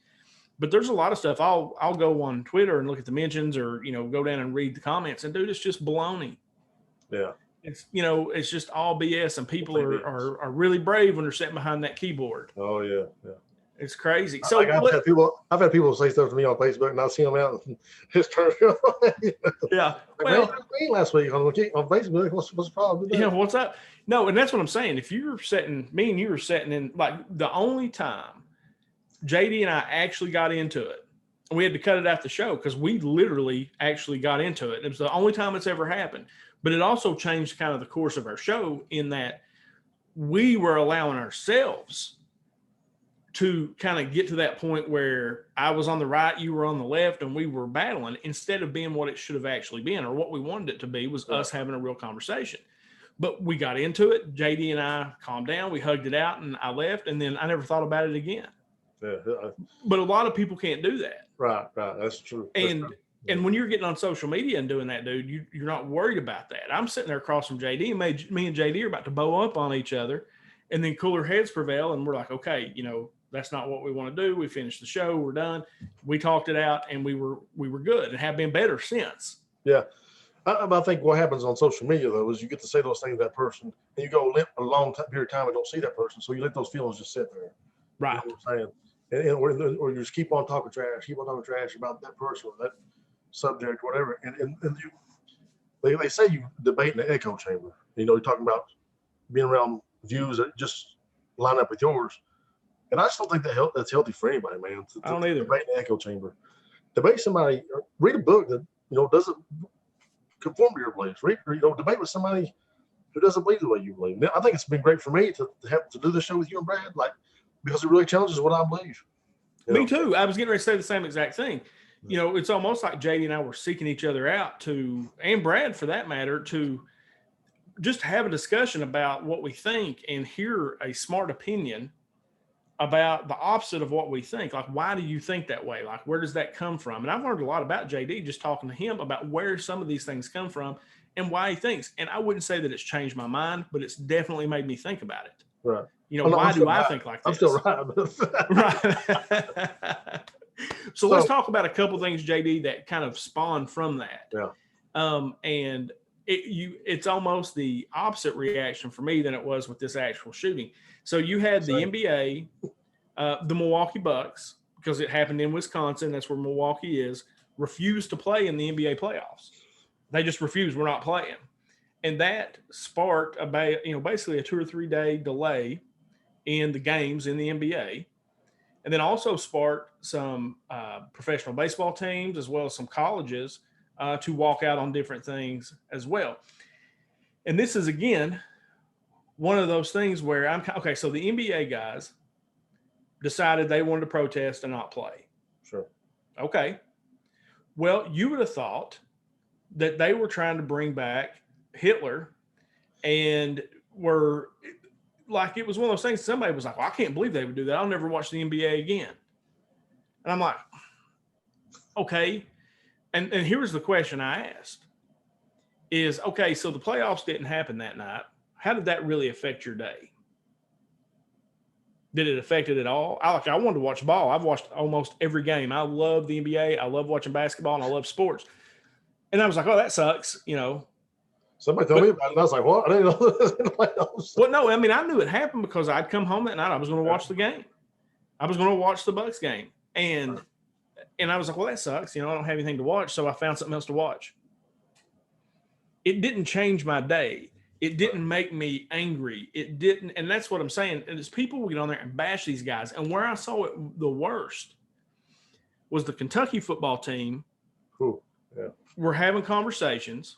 But there's a lot of stuff. I'll go on Twitter and look at the mentions, or go down and read the comments, and dude, it's just baloney. Yeah. It's just all BS, and people are really brave when they're sitting behind that keyboard. Oh yeah, yeah. It's crazy. So I've had people say stuff to me on Facebook, and I'll see them out and just turn. Yeah. Well, last week on Facebook, what's the problem? Yeah, what's up? No, and that's what I'm saying. If you're me and you were sitting in, like, the only time JD and I actually got into it, we had to cut it out the show because we literally actually got into it. It was the only time it's ever happened. But it also changed kind of the course of our show, in that we were allowing ourselves to kind of get to that point where I was on the right, you were on the left, and we were battling, instead of being what it should have actually been, or what we wanted it to be was us having a real conversation. But we got into it. JD and I calmed down. We hugged it out, and I left. And then I never thought about it again. Yeah. But a lot of people can't do that. Right. That's true. That's true. And when you're getting on social media and doing that, dude, you're not worried about that. I'm sitting there across from JD, and me and JD are about to bow up on each other, and then cooler heads prevail, and we're like, okay, that's not what we want to do. We finished the show. We're done. We talked it out, and we were good and have been better since. Yeah. I think what happens on social media, though, is you get to say those things to that person, and you go a long period of time and don't see that person, so you let those feelings just sit there. Right. You know what I'm saying? Or you just keep on talking trash about that person or that subject, whatever. And they say you debate in the echo chamber. You're talking about being around views that just line up with yours. And I just don't think that's healthy for anybody, man. I don't either. Debate in the echo chamber. Debate somebody, read a book that, doesn't conform to your beliefs. Debate with somebody who doesn't believe the way you believe. I think it's been great for me to have to do this show with you and Brad, because it really challenges what I believe. Me too. I was getting ready to say the same exact thing. It's almost like JD and I were seeking each other out and Brad for that matter, to just have a discussion about what we think and hear a smart opinion about the opposite of what we think. Like, why do you think that way? Like, where does that come from? And I've learned a lot about JD just talking to him about where some of these things come from and why he thinks. And I wouldn't say that it's changed my mind, but it's definitely made me think about it. Right. Why do I think like this? I'm still right. Right. So let's talk about a couple things, JD, that kind of spawned from that. Yeah. And it's almost the opposite reaction for me than it was with this actual shooting. So you had the NBA, the Milwaukee Bucks, because it happened in Wisconsin, that's where Milwaukee is, refused to play in the NBA playoffs. They just refused. We're not playing. And that sparked basically a 2 or 3 day delay in the games in the NBA. And then also sparked some professional baseball teams as well as some colleges to walk out on different things as well. And this is, again, one of those things where so the NBA guys decided they wanted to protest and not play. Sure. Okay. Well, you would have thought that they were trying to bring back Hitler and were like, it was one of those things. Somebody was like, well, I can't believe they would do that. I'll never watch the NBA again. And I'm like, okay. And here's the question I asked is, okay, so the playoffs didn't happen that night. How did that really affect your day? Did it affect it at all? I wanted to watch ball. I've watched almost every game. I love the NBA. I love watching basketball, and I love sports. And I was like, oh, that sucks, Somebody told me about it, and I was like, what? I didn't know this in the playoffs. Well, no, I mean, I knew it happened because I'd come home that night. I was going to watch the game. I was going to watch the Bucks game. And I was like, well, that sucks. I don't have anything to watch, so I found something else to watch. It didn't change my day. It didn't make me angry. It didn't. And that's what I'm saying. And it's people will get on there and bash these guys. And where I saw it the worst was the Kentucky football team. Cool. Yeah. Were having conversations,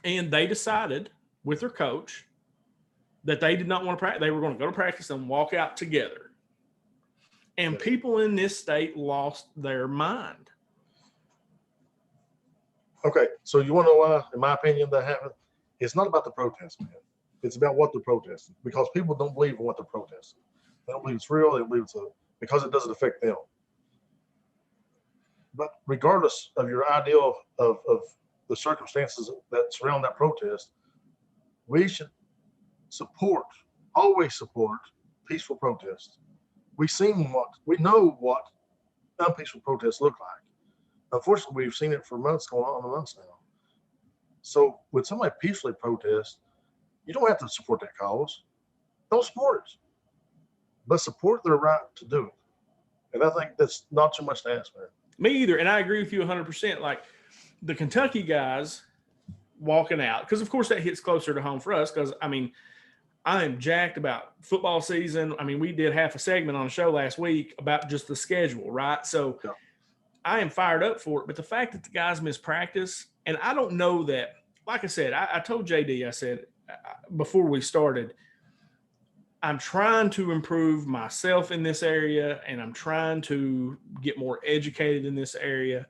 and they decided with their coach that they did not want to practice. They were going to go to practice and walk out together. And people in this state lost their mind. Okay, so you want to know why, in my opinion, that happened? It's not about the protest, man. It's about what they're protesting, because people don't believe in what they're protesting. They don't believe it's real. They don't believe it's because it doesn't affect them. But regardless of your idea of the circumstances that surround that protest, we should always support peaceful protests. We know what unpeaceful protests look like. Unfortunately, we've seen it for months, going on months now. So when somebody peacefully protests, you don't have to support that cause. Don't support it, but support their right to do it. And I think that's not too much to ask, man. Me either. And I agree with you 100%. Like the Kentucky guys walking out, because of course that hits closer to home for us, because I am jacked about football season. We did half a segment on a show last week about just the schedule, right? So yeah. I am fired up for it. But the fact that the guys miss practice, and I don't know that, like I said, I told JD, I said before we started, I'm trying to improve myself in this area, and I'm trying to get more educated in this area.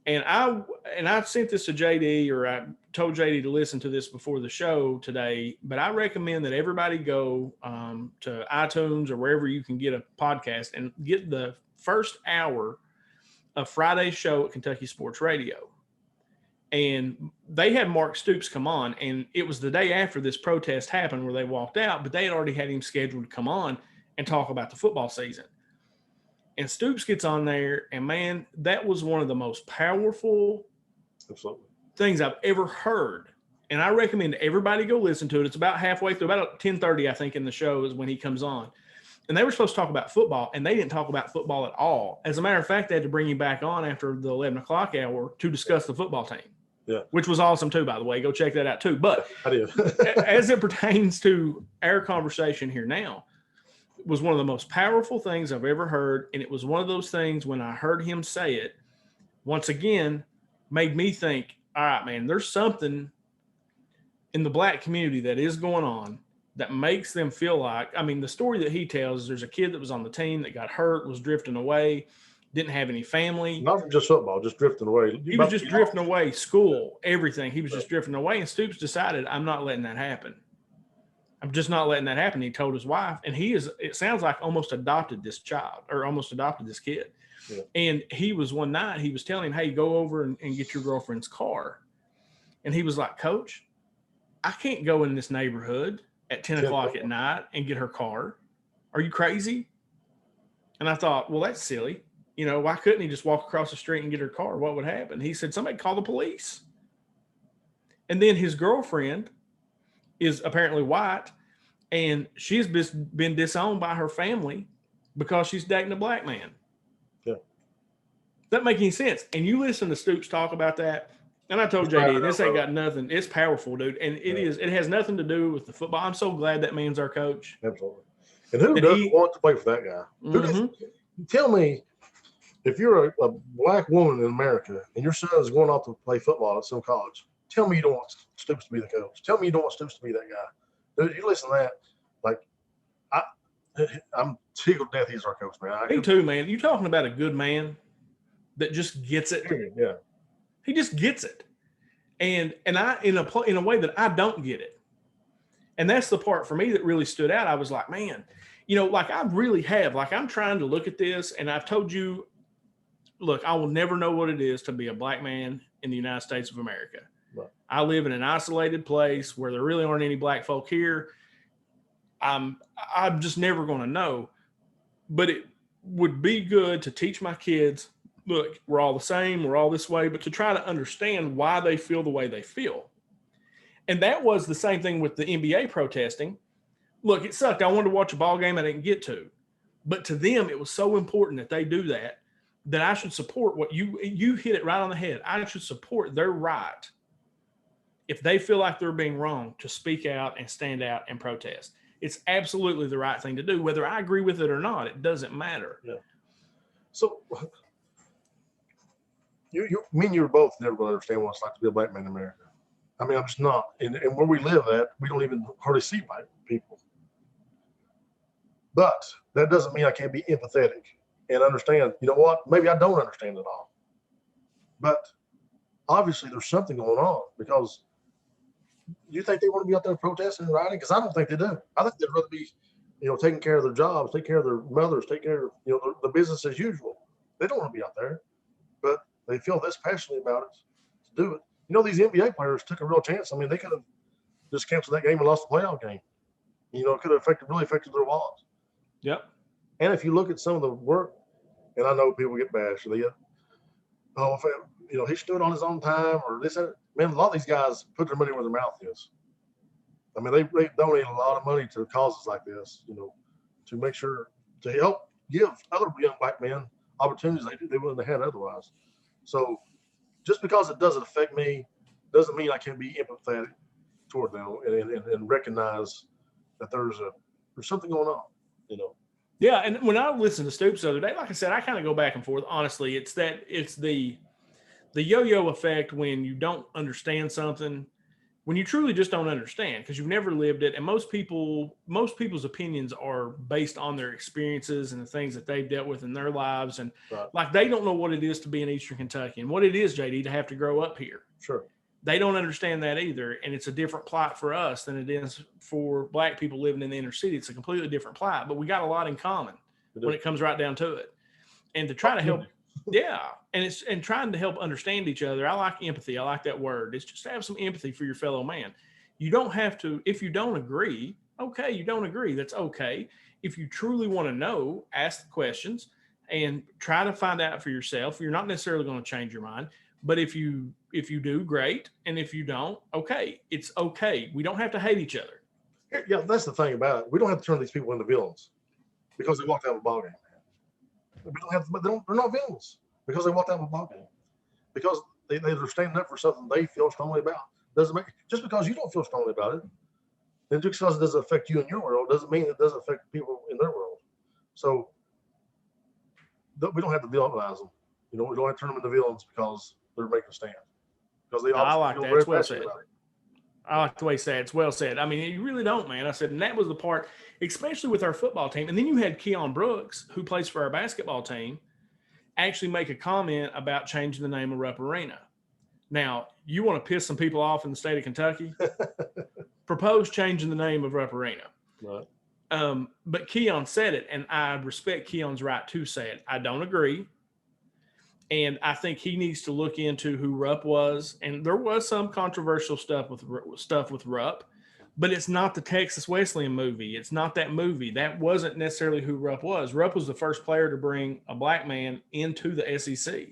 And I sent this to JD, or I told JD to listen to this before the show today, but I recommend that everybody go to iTunes or wherever you can get a podcast and get the first hour of Friday's show at Kentucky Sports Radio. And they had Mark Stoops come on, and it was the day after this protest happened where they walked out, but they had already had him scheduled to come on and talk about the football season. And Stoops gets on there, and man, that was one of the most powerful things I've ever heard. And I recommend everybody go listen to it. It's about halfway through, about 10:30, I think, in the show is when he comes on. And they were supposed to talk about football, and they didn't talk about football at all. As a matter of fact, they had to bring him back on after the 11 o'clock hour to discuss the football team. Yeah, which was awesome too, by the way. Go check that out too. But I did. As it pertains to our conversation here now, it was one of the most powerful things I've ever heard. And it was one of those things when I heard him say it, once again, made me think, all right, man, there's something in the black community that is going on that makes them feel like, I mean, the story that he tells is there's a kid that was on the team that got hurt, was drifting away, didn't have any family. Not just football, just drifting away. He was just drifting away, school, everything. He was just drifting away, and Stoops decided, I'm not letting that happen. I'm just not letting that happen. He told his wife, and it sounds like almost adopted this child or almost adopted this kid. Yeah. And he was one night, he was telling him, hey, go over and get your girlfriend's car. And he was like, Coach, I can't go in this neighborhood at 10 o'clock at night and get her car. Are you crazy? And I thought, well, that's silly. You know, why couldn't he just walk across the street and get her car? What would happen? He said, somebody call the police. And then his girlfriend is apparently white, and she's been disowned by her family because she's dating a black man. Yeah. Doesn't make any sense. And you listen to Stoops talk about that, and I told JD, this ain't got nothing. It's powerful, dude. And it has nothing to do with the football. I'm so glad that man's our coach. Absolutely. And who doesn't want to play for that guy? Mm-hmm. Tell me, if you're a black woman in America and your son is going off to play football at some college, tell me you don't want Stoops to be the coach. Tell me you don't want Stoops to be that guy. Dude, you listen to that. Like, I'm tickled to death he's our coach, man. Me too, man. You're talking about a good man that just gets it. Yeah. He just gets it. And I in a way that I don't get it. And that's the part for me that really stood out. I was like, man, you know, like I really have. Like I'm trying to look at this, and I've told you, look, I will never know what it is to be a black man in the United States of America. Right. I live in an isolated place where there really aren't any black folk here. I'm just never going to know. But it would be good to teach my kids, look, we're all the same, we're all this way, but to try to understand why they feel the way they feel. And that was the same thing with the NBA protesting. Look, it sucked. I wanted to watch a ball game I didn't get to. But to them, it was so important that they do that I should support what you hit it right on the head. I should support their right, if they feel like they're being wrong, to speak out and stand out and protest. It's absolutely the right thing to do. Whether I agree with it or not, it doesn't matter. Yeah. So me and you are both never going to understand what it's like to be a black man in America. I mean, I'm just not. And where we live at, we don't even hardly see white people. But that doesn't mean I can't be empathetic and understand, you know what, maybe I don't understand it all. But obviously there's something going on, because you think they want to be out there protesting and rioting? Because I don't think they do. I think they'd rather be, you know, taking care of their jobs, take care of their mothers, take care of, you know, the business as usual. They don't want to be out there, but they feel this passionately about it to do it. You know, these NBA players took a real chance. I mean, they could have just canceled that game and lost the playoff game. You know, it could have really affected their wallets. Yep. And if you look at some of the work, and I know people get bashed, they get, oh, you know, he should do it on his own time, or this. Man, a lot of these guys put their money where their mouth is. I mean, they donate a lot of money to causes like this, you know, to make sure to help give other young black men opportunities they wouldn't have had otherwise. So just because it doesn't affect me doesn't mean I can't be empathetic toward them and recognize that there's something going on, you know. Yeah, and when I listened to Stoops the other day, like I said, I kind of go back and forth. Honestly, it's the yo-yo effect when you don't understand something when you truly just don't understand because you've never lived it. And most people's opinions are based on their experiences and the things that they've dealt with in their lives. And Right. like, they don't know what it is to be in Eastern Kentucky and what it is, JD, to have to grow up here. Sure. They don't understand that either. And it's a different plight for us than it is for black people living in the inner city. It's a completely different plight, but we got a lot in common when it comes right down to it. And to try to help, and trying to help understand each other. I like empathy. I like that word. It's just to have some empathy for your fellow man. You don't have to, if you don't agree, okay, you don't agree. That's okay. If you truly want to know, ask the questions and try to find out for yourself. You're not necessarily going to change your mind, but if you do, great. And if you don't, okay, it's okay. We don't have to hate each other. Yeah, that's the thing about it. We don't have to turn these people into villains because they walked out of a ball game. We don't have, but they're not villains because they walked out of a ball game. Because they're standing up for something they feel strongly about. Doesn't make just because you don't feel strongly about it, then just because it doesn't affect you in your world doesn't mean it doesn't affect people in their world. So we don't have to villainize them. We don't have to turn them into villains because they're making a stand. Because they I like that. It's well said. It. I like the way you say it. It's well said. I mean, you really don't, man. I said, and that was the part, especially with our football team. And then you had Keon Brooks, who plays for our basketball team, actually make a comment about changing the name of Rupp Arena. Now, you want to piss some people off in the state of Kentucky? Propose changing the name of Rupp Arena. Right. But Keon said it, and I respect Keon's right to say it. I don't agree. And I think he needs to look into who Rupp was. And there was some controversial stuff with Rupp, but it's not the Texas Wesleyan movie. It's not that movie. That wasn't necessarily who Rupp was. Rupp was the first player to bring a black man into the SEC.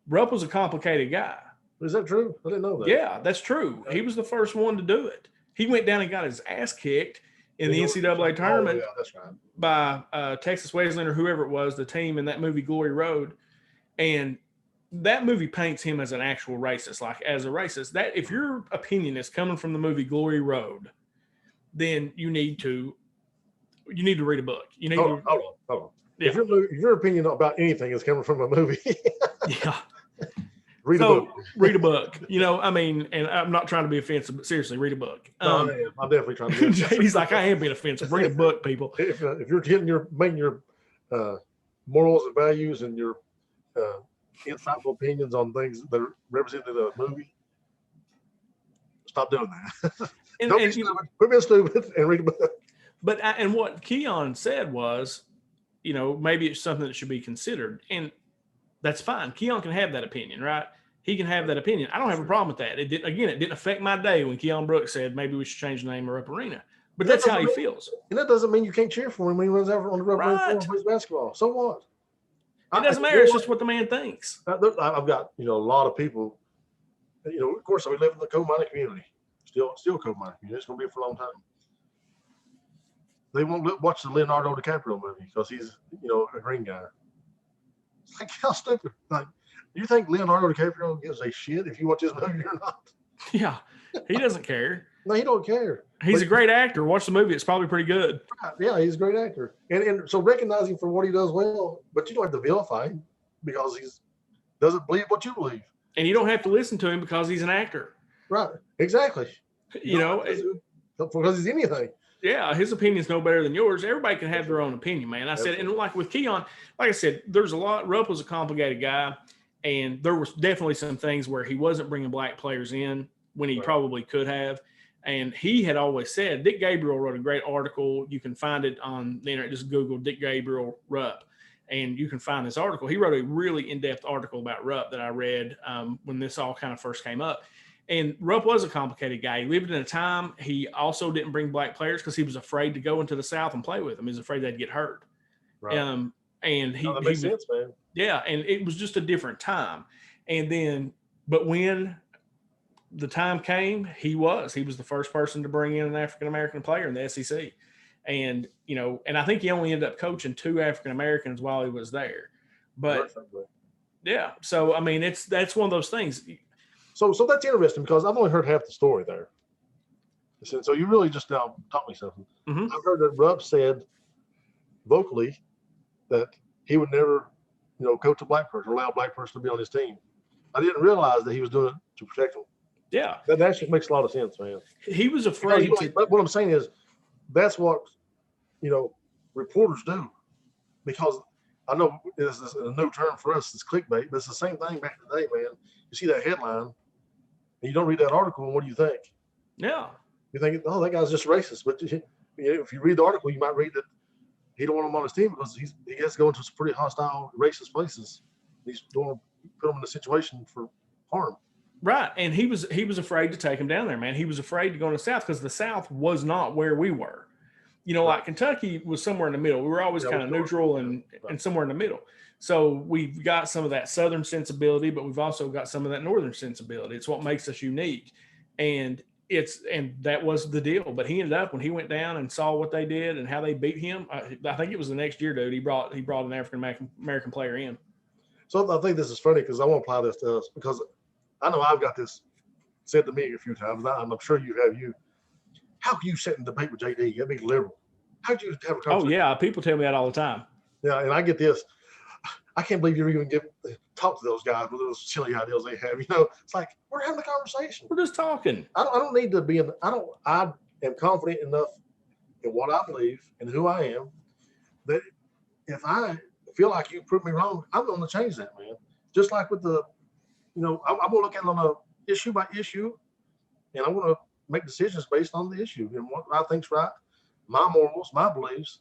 Rupp was a complicated guy. Is that true? I didn't know that. Yeah, that's true. He was the first one to do it. He went down and got his ass kicked in the NCAA tournament by Texas Wesleyan or whoever it was, the team in that movie Glory Road. And that movie paints him as an actual racist, like as a racist. That if your opinion is coming from the movie Glory Road, then you need to read a book. You need hold on. Yeah. If your opinion about anything is coming from a movie, yeah. Read a book. Read a book. I mean, and I'm not trying to be offensive, but seriously, read a book. I'm definitely trying to be offensive. JD's like, I am being offensive. Read a book, people. If you're making your morals and values and your insightful opinions on things that are represented in a movie, stop doing that. Don't be stupid. Quit being stupid and read a book. But and what Keon said was, maybe it's something that should be considered, and that's fine. Keon can have that opinion, right? He can have that opinion. I don't have a problem with that. It didn't affect my day when Keon Brooks said maybe we should change the name of Rupp Arena. But that's how he feels. And that doesn't mean you can't cheer for him when he runs out on the Rupp Arena and plays basketball. So what? It doesn't matter. It's just what the man thinks. I've got a lot of people. Of course, we live in the coal-mining community. Still coal-mining community. It's going to be for a long time. They won't watch the Leonardo DiCaprio movie because he's a green guy. It's like, how stupid. Like, do you think Leonardo DiCaprio gives a shit if you watch his movie or not? Yeah, he doesn't care. No, he don't care. He's a great actor. Watch the movie; it's probably pretty good. Yeah, he's a great actor, and so recognize him for what he does well. But you don't have to vilify him because he doesn't believe what you believe. And you don't have to listen to him because he's an actor. Right? Exactly. Because he's anything. Yeah, his opinion's no better than yours. Everybody can have their own opinion, man. I said, and like with Keon, like I said, there's a lot. Rupp was a complicated guy, and there was definitely some things where he wasn't bringing black players in when he probably could have. And he had always said, Dick Gabriel wrote a great article. You can find it on the internet. Just Google Dick Gabriel Rupp, and you can find this article. He wrote a really in-depth article about Rupp that I read when this all kind of first came up. And Rupp was a complicated guy. He lived in a time he also didn't bring black players because he was afraid to go into the South and play with them. He was afraid they'd get hurt. Right. And that makes sense, man. Yeah, and it was just a different time. And then, but when the time came, he was the first person to bring in an African-American player in the SEC. And, and I think he only ended up coaching 2 African-Americans while he was there. But yeah, so, I mean, that's one of those things. So that's interesting because I've only heard half the story there. So you really just now taught me something. Mm-hmm. I've heard that Rupp said vocally that he would never, coach a black person, allow a black person to be on his team. I didn't realize that he was doing it to protect them. Yeah. That actually makes a lot of sense, man. He was Because, afraid to. but what I'm saying is, that's what reporters do. Because I know this is a new term for us, it's clickbait, but it's the same thing back in the day, man. You see that headline, and you don't read that article, and what do you think? Yeah. You think, oh, that guy's just racist. But if you read the article, you might read that he don't want him on his team because he has to go into some pretty hostile, racist places. He's going to put him in a situation for harm. Right. And he was afraid to take him down there, man. He was afraid to go to the South because the South was not where we were. Like Kentucky was somewhere in the middle. We were always kind of neutral and somewhere in the middle. So we've got some of that Southern sensibility, but we've also got some of that Northern sensibility. It's what makes us unique. And that was the deal. But he ended up, when he went down and saw what they did and how they beat him, I think it was the next year, dude, he brought an African American player in. So I think this is funny because I want to apply this to us, because I know I've got this said to me a few times, and I'm sure you have. How can you sit and debate with JD? You're a big liberal. How'd you have a conversation? Oh, yeah. People tell me that all the time. Yeah, and I get this. I can't believe you even talk to those guys with those silly ideas they have. It's like, we're having a conversation. We're just talking. I don't need to be I am confident enough in what I believe and who I am that if I feel like you prove me wrong, I'm going to change that, man. Just like with I'm going to look at it on a issue by issue, and I'm going to make decisions based on the issue and what I think's right, my morals, my beliefs,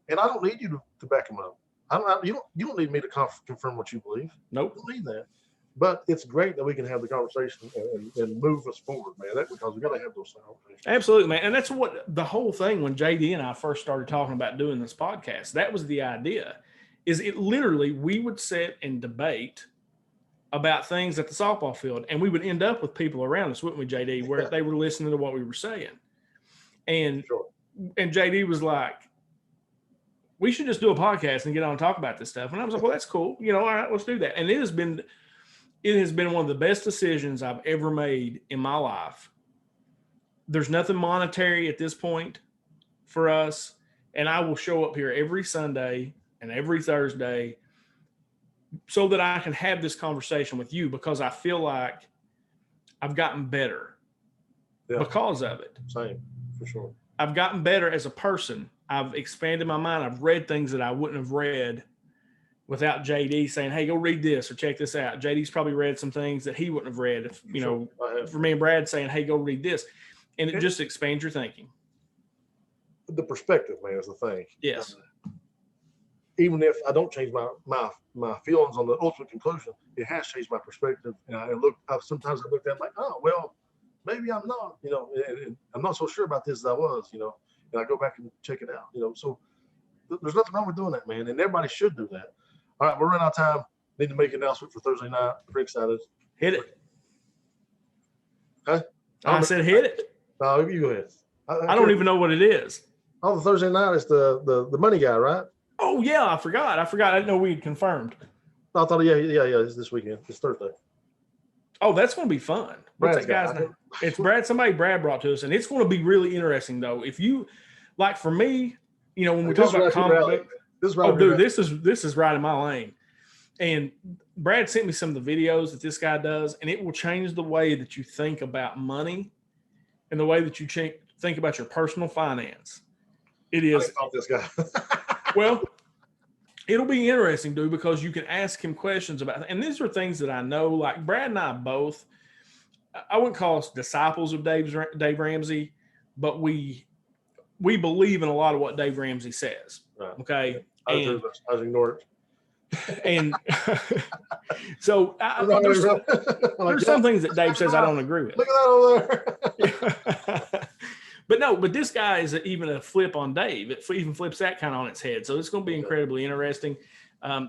and I don't need you to back them up. You don't need me to confirm what you believe. Nope. You don't need that. But it's great that we can have the conversation and move us forward, man. Because we got to have those conversations. Absolutely, man. And that's what the whole thing, when JD and I first started talking about doing this podcast, that was the idea. Is it literally, we would sit and debate about things at the softball field, and we would end up with people around us, wouldn't we, JD, where they were listening to what we were saying. And JD was like, we should just do a podcast and get on and talk about this stuff. And I was like, well, that's cool. All right, let's do that. And it has been one of the best decisions I've ever made in my life. There's nothing monetary at this point for us. And I will show up here every Sunday and every Thursday so that I can have this conversation with you, because I feel like I've gotten better because of it. Same, for sure. I've gotten better as a person. I've expanded my mind. I've read things that I wouldn't have read without JD saying, hey, go read this or check this out. JD's probably read some things that he wouldn't have read if, for me and Brad saying, hey, go read this. And it just expands your thinking. The perspective, man, is the thing. Yes. Even if I don't change my feelings on the ultimate conclusion, it has changed my perspective. And sometimes I looked at it like, oh, well, maybe I'm not, and I'm not so sure about this as I was, and I go back and check it out, so there's nothing wrong with doing that, man. And everybody should do that. All right, we're running out of time. Need to make an announcement for Thursday night. Pretty excited. Hit it. Huh? I said hit it. No, you go ahead. I don't even know what it is. Oh, the Thursday night is the money guy, right? Oh, yeah, I forgot. I didn't know we had confirmed. I thought, yeah, it's this weekend. It's Thursday. Oh, that's going to be fun. What's that guy's name? It's Brad. Somebody Brad brought to us, and it's going to be really interesting, though. If you, like, for me, when we talk about comic books, this is right in my lane. And Brad sent me some of the videos that this guy does, and it will change the way that you think about money and the way that you think about your personal finance. It is. I this guy. Well, it'll be interesting, dude, because you can ask him questions about, and these are things that I know, like Brad and I both, I wouldn't call us disciples of Dave Ramsey, but we believe in a lot of what Dave Ramsey says. Right. Okay. I was ignoring it. And so there's some things that Dave says I don't agree with. Look at that over there. But this guy is even a flip on Dave. It even flips that kind of on its head. So it's going to be incredibly interesting.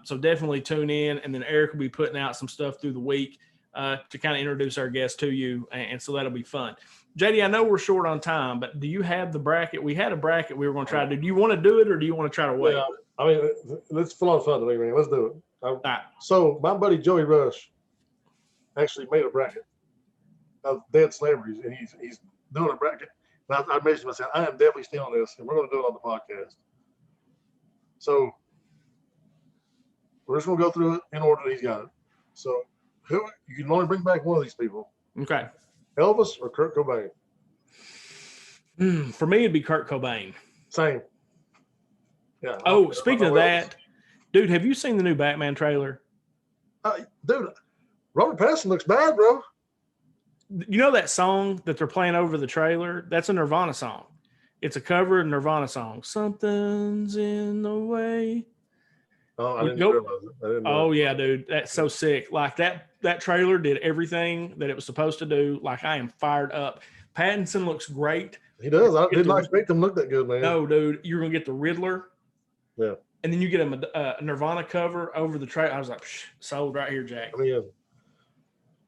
So definitely tune in. And then Eric will be putting out some stuff through the week to kind of introduce our guests to you. And so that'll be fun. JD, I know we're short on time, but do you have the bracket? We had a bracket we were going to try to do. Do you want to do it or do you want to try to wait? Yeah, I mean, it's full on fun to me, man. Let's do it. All right. So my buddy Joey Rush actually made a bracket of dead celebrities, and he's doing a bracket. And I mentioned myself, I am definitely stealing this, and we're going to do it on the podcast. So we're just going to go through it in order that he's got it. So you can only bring back one of these people. Okay. Elvis or Kurt Cobain? For me, it'd be Kurt Cobain. Same. Yeah. Oh, speaking of that, dude, have you seen the new Batman trailer? Dude, Robert Pattinson looks bad, bro. You know that song that they're playing over the trailer? That's a Nirvana song. It's a cover of Nirvana song. Something's in the way. Oh, I didn't realize it. I didn't know. Oh yeah, dude, that's so sick. Like that trailer did everything that it was supposed to do. Like I am fired up. Pattinson looks great. He does. I did not expect him to look that good, man. No, dude, you're gonna get the Riddler. Yeah. And then you get a Nirvana cover over the trailer. I was like, sold right here, Jack. I mean,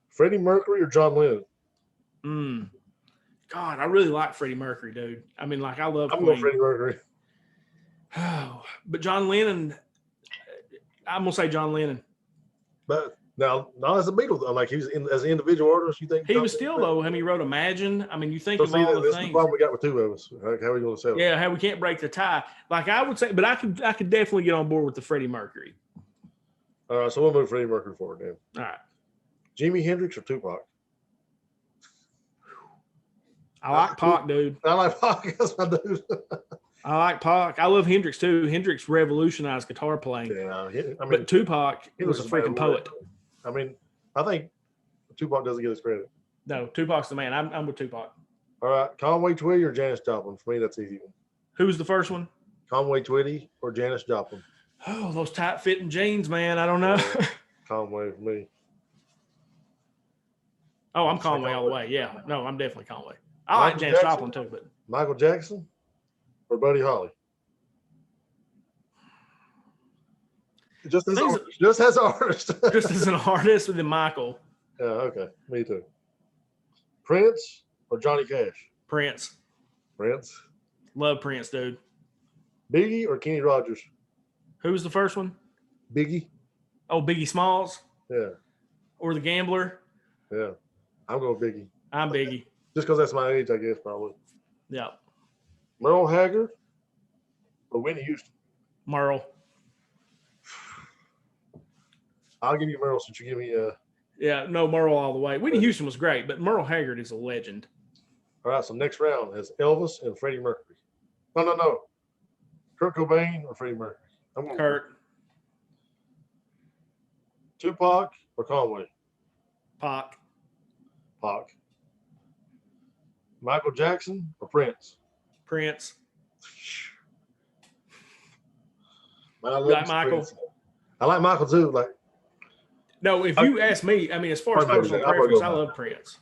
Freddie Mercury or John Lennon? God, I really like Freddie Mercury, dude. I mean, like I love. I'm going Freddie Mercury. Oh, but John Lennon. I'm gonna say John Lennon. But now, not as a Beatle, though. Like he was as an individual artist. You think he was still though? I mean, he wrote Imagine. I mean, you think of all the things. That's the problem we got with two of us. Like, how are we going to sell it? Yeah, how we can't break the tie. Like I would say, but I could definitely get on board with the Freddie Mercury. All right, so we'll move Freddie Mercury forward then. All right. Jimi Hendrix or Tupac? I like Pac, dude. I like Pac. That's my dude. I like Pac. I love Hendrix too. Hendrix revolutionized guitar playing. Yeah, I mean, but Tupac was a freaking poet. I mean, I think Tupac doesn't get his credit. No, Tupac's the man. I'm with Tupac. All right, Conway Twitty or Janis Joplin? For me, that's easy. Who was the first one? Conway Twitty or Janis Joplin? Oh, those tight-fitting jeans, man. I don't know. Conway for me. Oh, I'm Conway all the way. Yeah, no, I'm definitely Conway. I like Janis Joplin too, but Michael Jackson or Buddy Holly? Just as an artist. Just as an artist with Michael. Yeah, okay. Me too. Prince or Johnny Cash? Prince. Prince. Love Prince, dude. Biggie or Kenny Rogers? Who was the first one? Biggie. Oh, Biggie Smalls? Yeah. Or the Gambler? Yeah. I'm going Biggie. I'm Biggie. Just because that's my age, I guess, probably. Yeah. Merle Haggard or Whitney Houston? Merle. I'll give you Merle since you give me Yeah, no, Merle all the way. Whitney Houston was great, but Merle Haggard is a legend. All right, so next round is Elvis and Freddie Mercury. No. Kurt Cobain or Freddie Mercury? I'm going Kurt. Tupac or Conway? Pac. Michael Jackson or Prince? Prince. Man, I like Michael. Prince. I like Michael too. Like, no, if you ask me, I mean, as far as personal preference, I love Prince.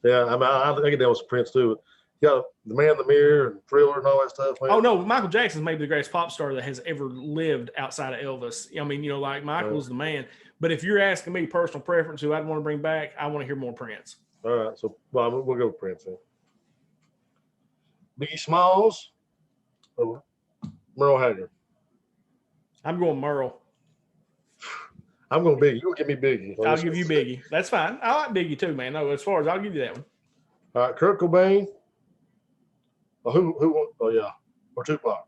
Yeah, I mean, I get down with Prince too. You got The Man in the Mirror and Thriller and all that stuff. Man. Oh no, Michael Jackson's maybe the greatest pop star that has ever lived outside of Elvis. I mean, like Michael's the man. But if you're asking me personal preference, who I'd want to bring back, I want to hear more Prince. All right, so we'll go with Prince then. Biggie Smalls or Merle Haggard? I'm going Merle. I'm going Biggie. You'll give me Biggie. I'll give you Biggie. That's fine. I like Biggie too, man. No, as far as I'll give you that one. All right, Kurt Cobain. Who? Oh yeah, or Tupac.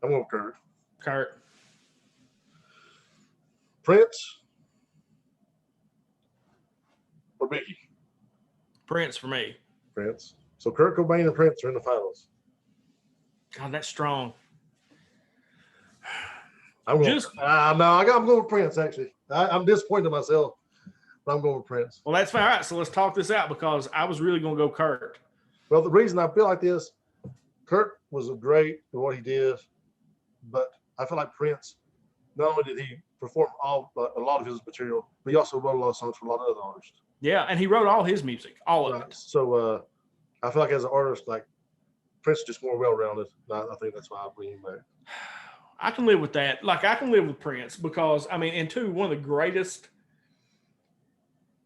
I'm going Kurt. Kurt. Prince or Biggie? Prince for me. Prince. So Kurt Cobain and Prince are in the finals. God, that's strong. I'm going with Prince, actually. I'm disappointed in myself, but I'm going with Prince. Well, that's fine. All right, so let's talk this out because I was really going to go Kurt. Well, the reason I feel like this, Kurt was great for what he did, but I feel like Prince, not only did he perform a lot of his material, but he also wrote a lot of songs for a lot of other artists. Yeah, and he wrote all his music, all of it. So I feel like as an artist, like Prince is just more well-rounded. I think that's why I bring him back. I can live with that. Like I can live with Prince because I mean, and two, one of the greatest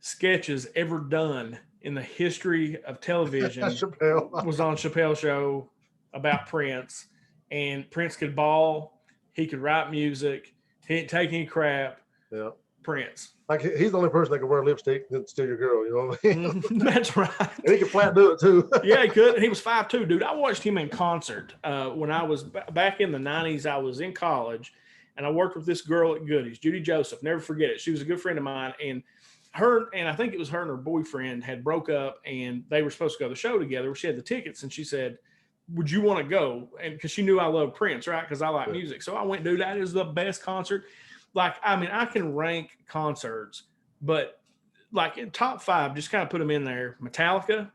sketches ever done in the history of television was on Chappelle's show about Prince. And Prince could ball, he could write music, he didn't take any crap. Yeah. Prince. Like he's the only person that can wear lipstick and steal your girl, you know what I mean? That's right. And he can flat do it too. Yeah, he could. And he was 5'2", dude. I watched him in concert when I was back in the 90s. I was in college, and I worked with this girl at Goodies, Judy Joseph. Never forget it. She was a good friend of mine, and her, and I think it was her and her boyfriend had broke up, and they were supposed to go to the show together. She had the tickets, and she said, would you want to go? And because she knew I love Prince, right? Because I like music. So I went, dude, that is the best concert. Like, I mean, I can rank concerts, but like in top 5, just kind of put them in there. Metallica,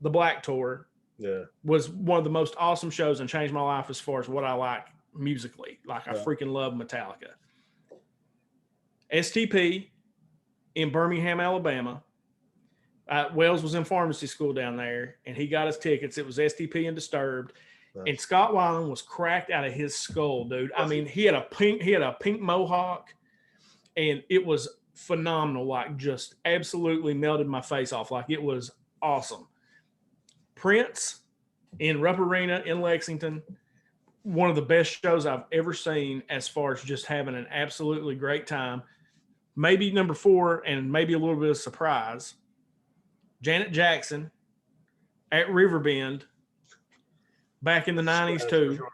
the Black Tour, was one of the most awesome shows and changed my life as far as what I like musically. Like, I freaking love Metallica. STP in Birmingham, Alabama. Wells was in pharmacy school down there, and he got his tickets. It was STP and Disturbed, and Scott Weiland was cracked out of his skull, dude. I mean, he had a pink mohawk, and it was phenomenal. Like, just absolutely melted my face off. Like, it was awesome. Prince in Rupp Arena in Lexington, one of the best shows I've ever seen as far as just having an absolutely great time. Maybe number 4, and maybe a little bit of surprise, Janet Jackson at Riverbend back in the 90s too.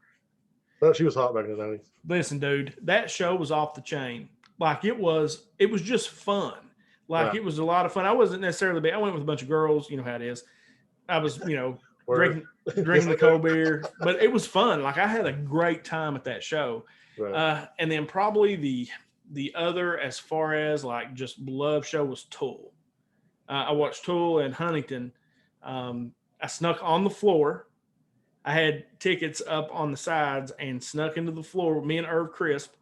Well, she was hot back in the 90s. Listen, dude, that show was off the chain. Like, it was just fun. Like, it was a lot of fun. I wasn't necessarily big. I went with a bunch of girls. You know how it is. I was, drinking the cold beer, but it was fun. Like, I had a great time at that show. Right. And then probably the other, as far as like just love show, was Tool. I watched Tool in Huntington. I snuck on the floor. I had tickets up on the sides and snuck into the floor with me and Irv Crisp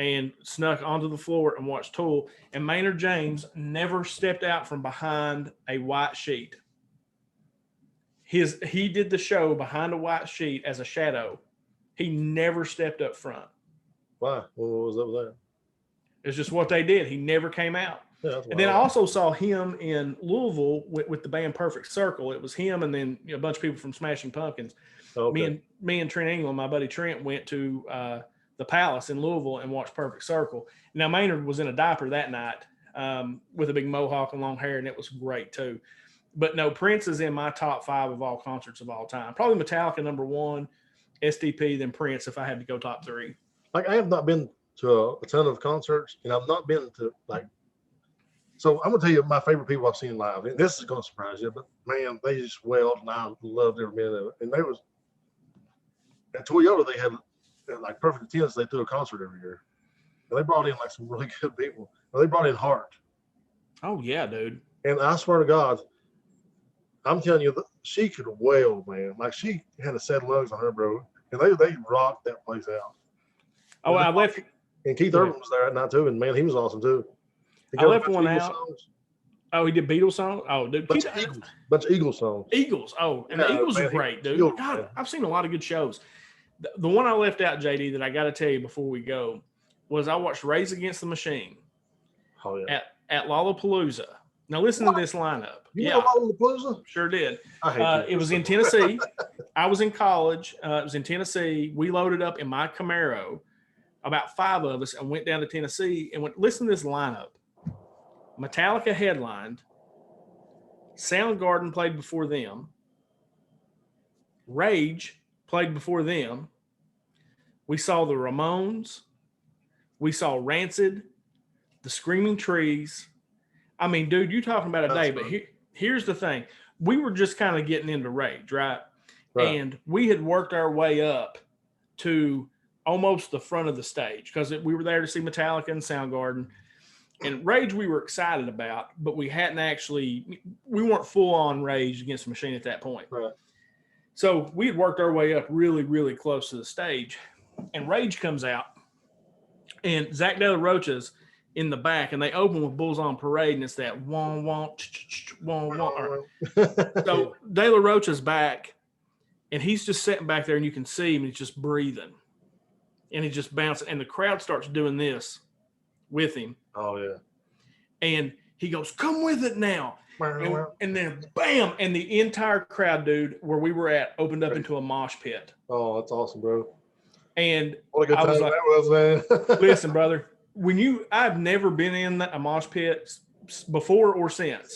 and snuck onto the floor and watched Tool. And Maynard James never stepped out from behind a white sheet. He did the show behind a white sheet as a shadow. He never stepped up front. Why? What was up with that? It's just what they did. He never came out. Yeah, and then I also saw him in Louisville with the band Perfect Circle. It was him and then a bunch of people from Smashing Pumpkins. Okay. Me and Trent England, my buddy Trent, went to the Palace in Louisville and watched Perfect Circle. Now, Maynard was in a diaper that night with a big mohawk and long hair, and it was great too. But no, Prince is in my top 5 of all concerts of all time. Probably Metallica number 1, STP, then Prince if I had to go top 3. Like, I have not been to a ton of concerts, and I've not been to like. So I'm gonna tell you my favorite people I've seen live. And this is gonna surprise you, but man, they just wailed, and I loved every minute of it. And they was at Toyota. They had like perfect attendance. They do a concert every year, and they brought in like some really good people. They brought in Hart. Oh yeah, dude. And I swear to God, I'm telling you, she could wail, man. Like, she had a set of lugs on her, bro, and they rocked that place out. Oh, I left. And Keith Urban was there that night too, and man, he was awesome too. I left one out. Oh, he did Beatles songs? Oh, dude. Bunch of Eagles songs. Eagles. Oh, and the Eagles are great, dude. God, I've seen a lot of good shows. The one I left out, JD, that I got to tell you before we go was I watched Rage Against the Machine at Lollapalooza. Now, listen to this lineup. You know Lollapalooza? Sure did. I hate it was in Tennessee. I was in college. It was in Tennessee. We loaded up in my Camaro, about 5 of us, and went down to Tennessee and went, listen to this lineup. Metallica headlined. Soundgarden played before them. Rage played before them. We saw the Ramones. We saw Rancid, the Screaming Trees. I mean, dude, you're talking about a day, but here's the thing. We were just kind of getting into Rage, right? And we had worked our way up to almost the front of the stage because we were there to see Metallica and Soundgarden. And Rage we were excited about, but we weren't full on Rage Against the Machine at that point. Right. So we had worked our way up really, really close to the stage. And Rage comes out, and Zach De La Rocha's in the back, and they open with Bulls on Parade, and it's that wah, wah, wah, wah. So De La Rocha's back, and he's just sitting back there, and you can see him, he's just breathing. And he's just bouncing, and the crowd starts doing this with him. Oh, yeah. And he goes, come with it now. And then, bam, and the entire crowd, dude, where we were at, opened up into a mosh pit. Oh, that's awesome, bro. And what a good time that was, man. Listen, brother, I've never been in a mosh pit before or since.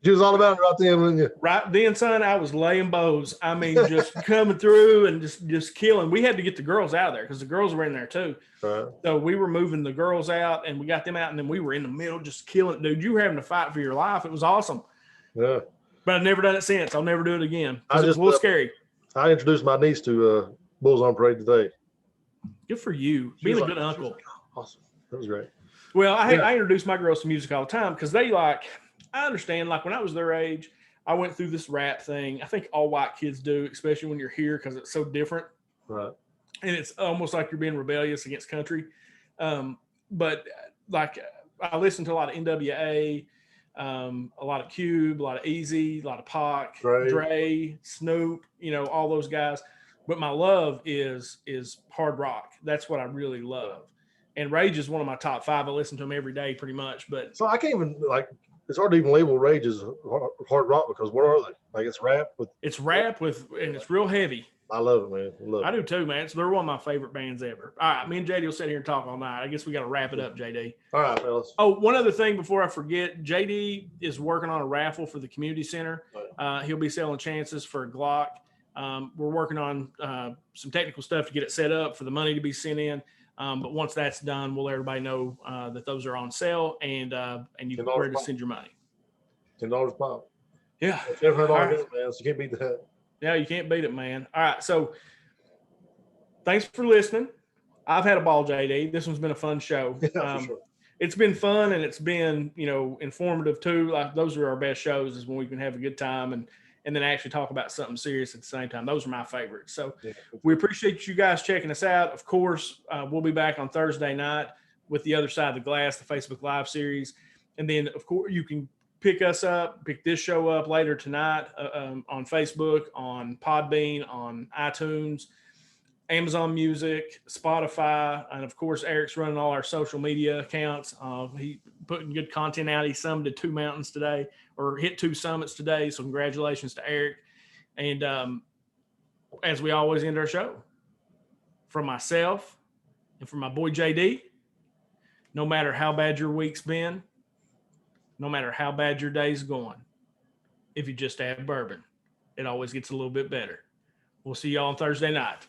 Did You was all about it right then, wasn't you? Right then, son, I was laying bows. I mean, just coming through and just killing. We had to get the girls out of there because the girls were in there too. Right. So we were moving the girls out and we got them out, and then we were in the middle just killing. Dude, you were having to fight for your life. It was awesome. Yeah. But I've never done it since. I'll never do it again I because it was just a little scary. I introduced my niece to Bulls on Parade today. Good for you. She Being was a like- good she was uncle. like, "Oh, awesome. That was great. Well, I Yeah. introduce my girls to music all the time because they I understand, like when I was their age, I went through this rap thing. I think all white kids do, especially when you're here because it's so different. Right. And it's almost like you're being rebellious against country. But like I listened to a lot of NWA, a lot of Cube, a lot of Easy, a lot of Pac, Dre, Snoop, all those guys. But my love is hard rock. That's what I really love. And Rage is one of my top 5. I listen to them every day pretty much. But so I can't even it's hard to even label Rage as hard rock because what are they? Like it's rap with and it's real heavy. I love it, man. I do too, man. So they're one of my favorite bands ever. All right, me and JD will sit here and talk all night. I guess we got to wrap it up, JD. All right, fellas. Oh, one other thing before I forget, JD is working on a raffle for the community center. He'll be selling chances for a Glock. We're working on some technical stuff to get it set up for the money to be sent in. But once that's done, we'll let everybody know that those are on sale and you can where to send your money. $10 pop. Yeah. $700 man, so you can't beat that. Yeah, you can't beat it, man. All right, so thanks for listening. I've had a ball, JD. This one's been a fun show. Yeah, for sure. It's been fun and it's been, informative too. Like those are our best shows is when we can have a good time and then actually talk about something serious at the same time. Those are my favorites. So we appreciate you guys checking us out. Of course, we'll be back on Thursday night with The Other Side of the Glass, the Facebook Live series. And then, of course, you can pick this show up later tonight on Facebook, on Podbean, on iTunes, Amazon Music, Spotify, and of course, Eric's running all our social media accounts. He putting good content out. He summited 2 mountains today, or hit 2 summits today. So congratulations to Eric. And as we always end our show, from myself and from my boy JD, no matter how bad your week's been, no matter how bad your day's going, if you just have bourbon, it always gets a little bit better. We'll see y'all on Thursday night.